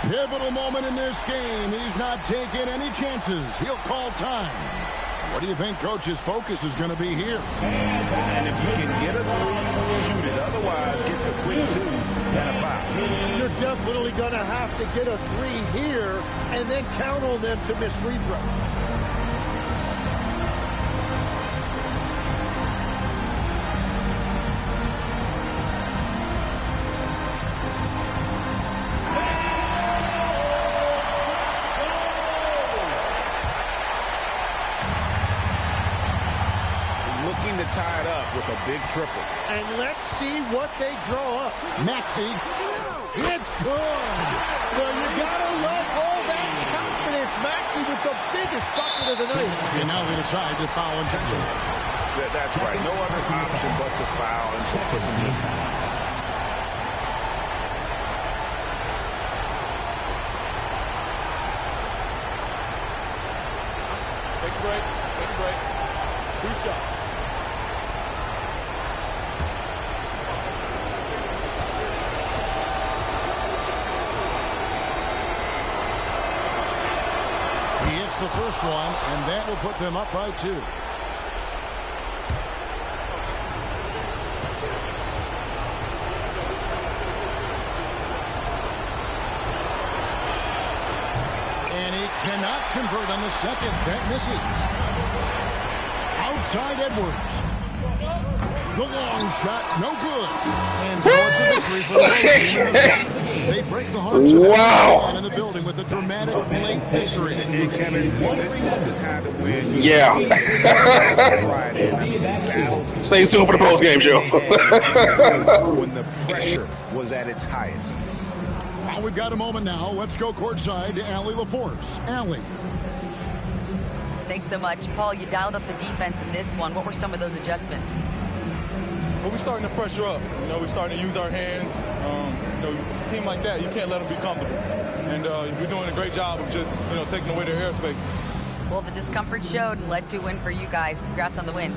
Pivotal moment in this game. He's not taking any chances. He'll call time. What do you think Coach's focus is going to be here? And if you can get a 3, shoot it. Otherwise, get the quick 2 and a foul. You're definitely going to have to get a 3 here and then count on them to miss free throws. Tie it up with a big triple. And let's see what they draw up. Maxey. It's good. Well, you got to love all that confidence. Maxey with the biggest bucket of the tonight. And now they decide to foul intentionally. That's right. No other option but to foul and for some misses. Take a break. Take a break. 2 shots. He hits the first one, and that will put them up by 2. And he cannot convert on the second. That misses. Outside Edwards. The long shot, no good. And so it's a victory for the team. They break the hearts of everyone in the building with a dramatic late victory. And Kevin, this is the kind of win. Yeah. Stay tuned for the post-game show. When the pressure was at its highest. Well, we've got a moment now. Let's go courtside to Allie LaForce. Allie. Thanks so much. Paul, you dialed up the defense in this one. What were some of those adjustments? Well, we're starting to pressure up. We're starting to use our hands. A team like that, you can't let them be comfortable. And we're doing a great job of just, taking away their airspace. Well, the discomfort showed and led to a win for you guys. Congrats on the win.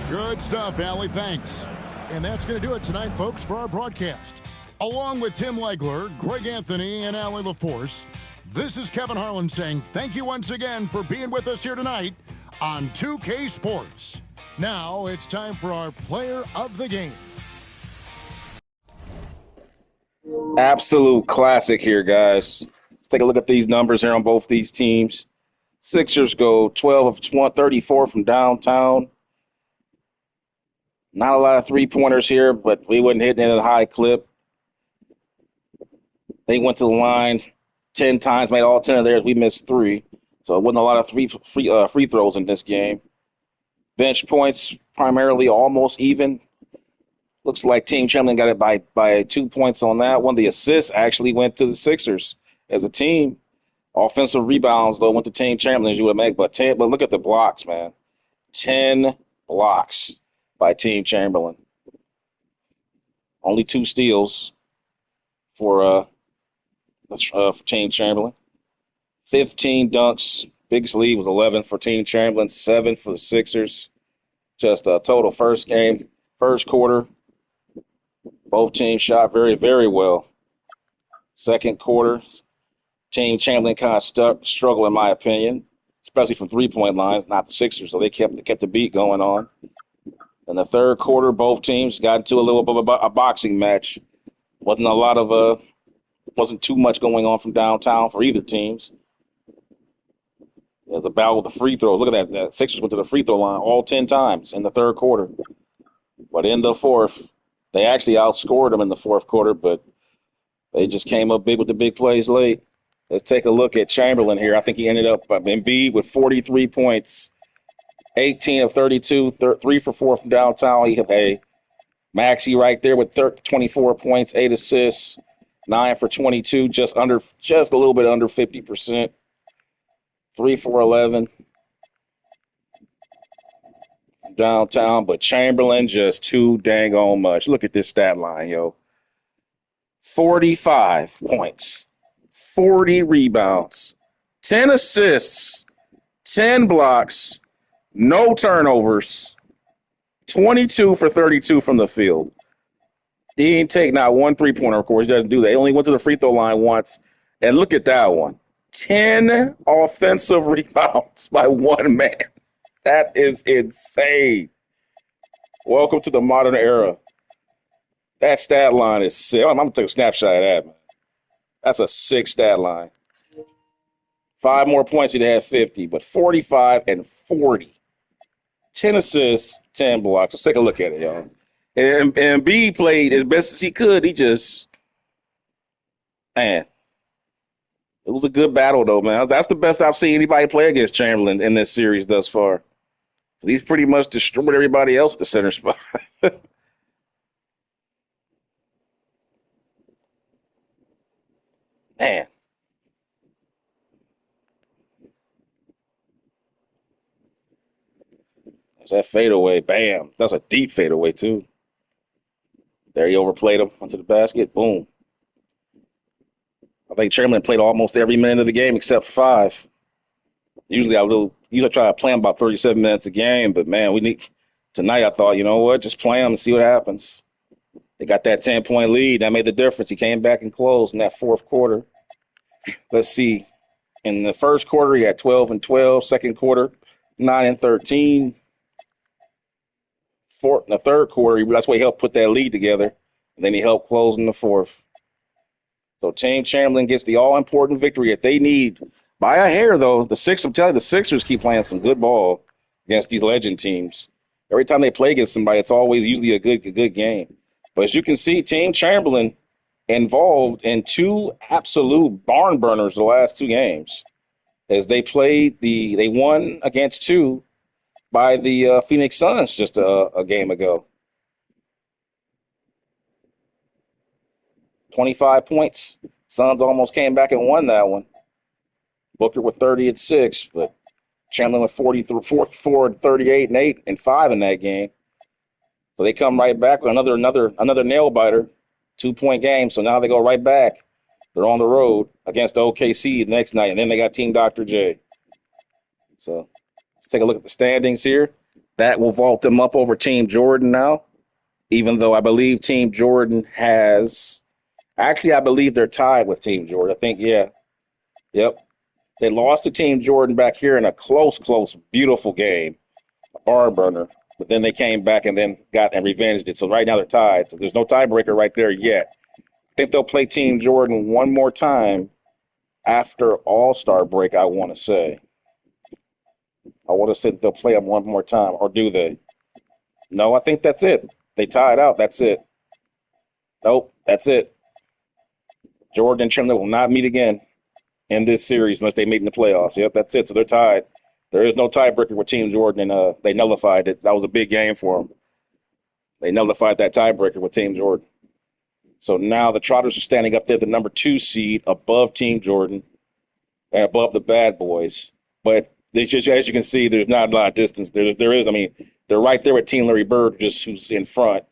Good stuff, Allie. Thanks. And that's going to do it tonight, folks, for our broadcast. Along with Tim Legler, Greg Anthony, and Allie LaForce, this is Kevin Harlan saying thank you once again for being with us here tonight on 2K Sports. Now it's time for our player of the game. Absolute classic here, guys. Let's take a look at these numbers here on both these teams. Sixers go 12 of 34 from downtown. Not a lot of three-pointers here, but we wasn't hitting it at a high clip. They went to the line 10 times, made all 10 of theirs. We missed 3. So it wasn't a lot of free throws in this game. Bench points primarily almost even. Looks like Team Chamberlain got it by 2 points on that one. The assists actually went to the Sixers as a team. Offensive rebounds, though, went to Team Chamberlain, as you would make. But look at the blocks, man. 10 blocks by Team Chamberlain. Only 2 steals for Team Chamberlain. 15 dunks. Biggest lead was 11 for Team Chamberlain, 7 for the Sixers. Just a total first quarter. Both teams shot very, very well. Second quarter, Team Chamberlain kind of struggled, in my opinion, especially from three-point lines, not the Sixers, so they kept the beat going on. In the third quarter, both teams got into a little bit of a boxing match. Wasn't too much going on from downtown for either teams. There's a battle with the free throws. Look at that. The Sixers went to the free throw line all 10 times in the third quarter. But in the fourth, they actually outscored them in the fourth quarter, but they just came up big with the big plays late. Let's take a look at Chamberlain here. I think he ended up Embiid with 43 points, 18 of 32, 3 for 4 from downtown. Maxey right there with 24 points, 8 assists, 9 for 22, just a little bit under 50%. 3 for 11 downtown, but Chamberlain just too dang on much. Look at this stat line, yo. 45 points, 40 rebounds, 10 assists, 10 blocks, no turnovers, 22 for 32 from the field. He didn't take not one three-pointer, of course. He doesn't do that. He only went to the free throw line once. And look at that one. 10 offensive rebounds by one man. That is insane. Welcome to the modern era. That stat line is sick. I'm going to take a snapshot of that, man. That's a sick stat line. 5 more points, he'd have 50, but 45 and 40. 10 assists, 10 blocks. Let's take a look at it, y'all. And B played as best as he could. Man. It was a good battle, though, man. That's the best I've seen anybody play against Chamberlain in this series thus far. He's pretty much destroyed everybody else at the center spot. Man. That fadeaway, bam. That's a deep fadeaway, too. There he overplayed him onto the basket. Boom. I think Chamberlain played almost every minute of the game except for 5. Usually I try to play him about 37 minutes a game, but, man, tonight I thought, you know what, just play him and see what happens. They got that 10-point lead. That made the difference. He came back and closed in that fourth quarter. Let's see. In the first quarter, he had 12 and 12. Second quarter, 9 and 13. In the third quarter, that's why he helped put that lead together. And then he helped close in the fourth. So Team Chamberlain gets the all-important victory that they need by a hair, though. I'm telling you, the Sixers keep playing some good ball against these legend teams. Every time they play against somebody, it's always usually a good game. But as you can see, Team Chamberlain involved in 2 absolute barn burners the last 2 games. As they won against 2 by the Phoenix Suns just a game ago. 25 points. Suns almost came back and won that one. Booker with 30 and 6, but Chamberlain with 44, 38 and 8 and 5 in that game. So they come right back with another nail biter, 2-point game. So now they go right back. They're on the road against OKC the next night, and then they got Team Dr. J. So let's take a look at the standings here. That will vault them up over Team Jordan now, even though I believe Team Jordan has – actually, I believe they're tied with Team Jordan. I think, yeah. Yep. They lost to Team Jordan back here in a close, beautiful game, a barn burner. But then they came back and then got and revenged it. So right now they're tied. So there's no tiebreaker right there yet. I think they'll play Team Jordan one more time after All-Star break, I want to say. I want to say that they'll play them one more time, or do they? No, I think that's it. They tied out. That's it. Nope, that's it. Jordan and Chamberlain will not meet again in this series unless they meet in the playoffs. Yep, that's it. So they're tied. There is no tiebreaker with Team Jordan, and they nullified it. That was a big game for them. They nullified that tiebreaker with Team Jordan. So now the Trotters are standing up there, the number 2 seed, above Team Jordan and above the Bad Boys. But as you can see, there's not a lot of distance. There is. I mean, they're right there with Team Larry Bird, just who's in front,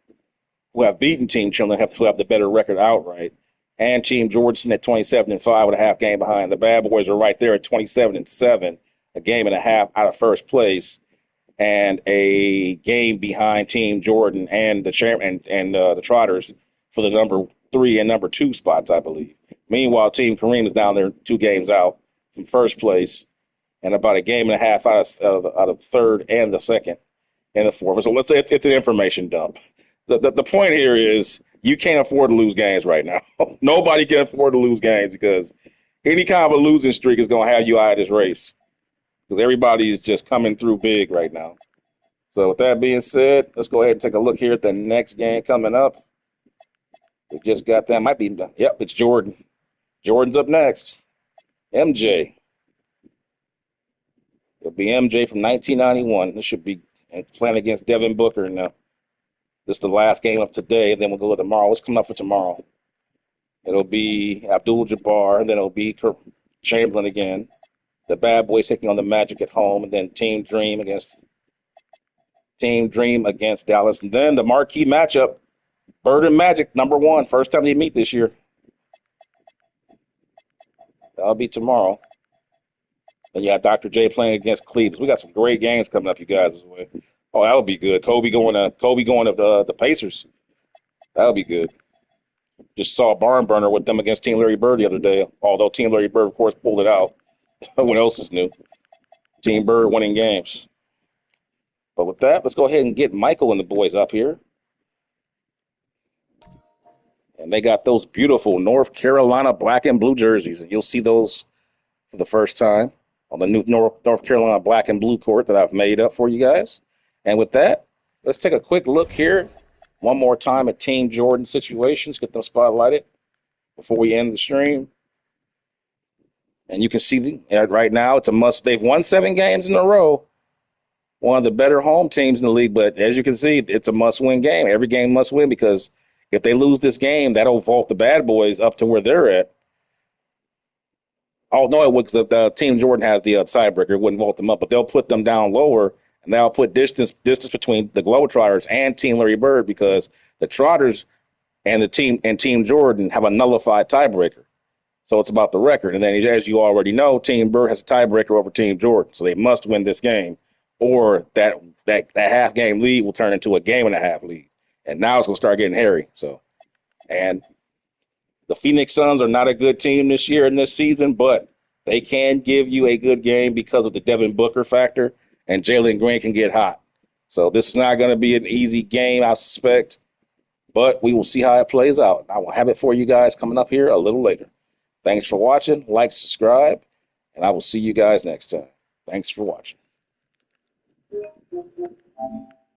who have beaten Team Chamberlain, who have the better record outright. And Team Jordan at 27-5 with a half game behind. The Bad Boys are right there at 27-7, a game and a half out of first place, and a game behind Team Jordan and the Trotters for the number 3 and number 2 spots, I believe. Meanwhile, Team Kareem is down there 2 games out from first place, and about a game and a half out of third and the second and the fourth. So let's say it's an information dump. The point here is you can't afford to lose games right now. Nobody can afford to lose games because any kind of a losing streak is going to have you out of this race because everybody is just coming through big right now. So with that being said, let's go ahead and take a look here at the next game coming up. We just got that. Might be, yep, it's Jordan. Jordan's up next. MJ. It'll be MJ from 1991. This should be playing against Devin Booker now. This is the last game of today, and then we'll go to tomorrow. What's coming up for tomorrow? It'll be Abdul-Jabbar, and then it'll be Chamberlain again. The Bad Boys taking on the Magic at home, and then Team Dream against Dallas. And then the marquee matchup, Bird and Magic, number 1. First time they meet this year. That'll be tomorrow. And you have Dr. J playing against Cleveland. We got some great games coming up, you guys. Oh, that'll be good. Kobe going to the Pacers. That'll be good. Just saw a barn burner with them against Team Larry Bird the other day. Although Team Larry Bird, of course, pulled it out. What else is new? Team Bird winning games. But with that, let's go ahead and get Michael and the boys up here. And they got those beautiful North Carolina black and blue jerseys. And you'll see those for the first time on the new North Carolina black and blue court that I've made up for you guys. And with that, let's take a quick look here one more time at Team Jordan situations, get them spotlighted before we end the stream. And you can see right now it's a must. They've won 7 games in a row. One of the better home teams in the league. But as you can see, it's a must-win game. Every game must win because if they lose this game, that'll vault the Bad Boys up to where they're at. Oh, no, it was the Team Jordan has the tiebreaker. It wouldn't vault them up, but they'll put them down lower. And that'll put distance between the Globetrotters and Team Larry Bird, because the Trotters and the Team Jordan have a nullified tiebreaker. So it's about the record. And then, as you already know, Team Bird has a tiebreaker over Team Jordan. So they must win this game, or that half-game lead will turn into a game-and-a-half lead. And now it's going to start getting hairy. And the Phoenix Suns are not a good team this year in this season, but they can give you a good game because of the Devin Booker factor, and Jalen Green can get hot. So this is not going to be an easy game, I suspect, but we will see how it plays out. I will have it for you guys coming up here a little later. Thanks for watching. Like, subscribe, and I will see you guys next time. Thanks for watching.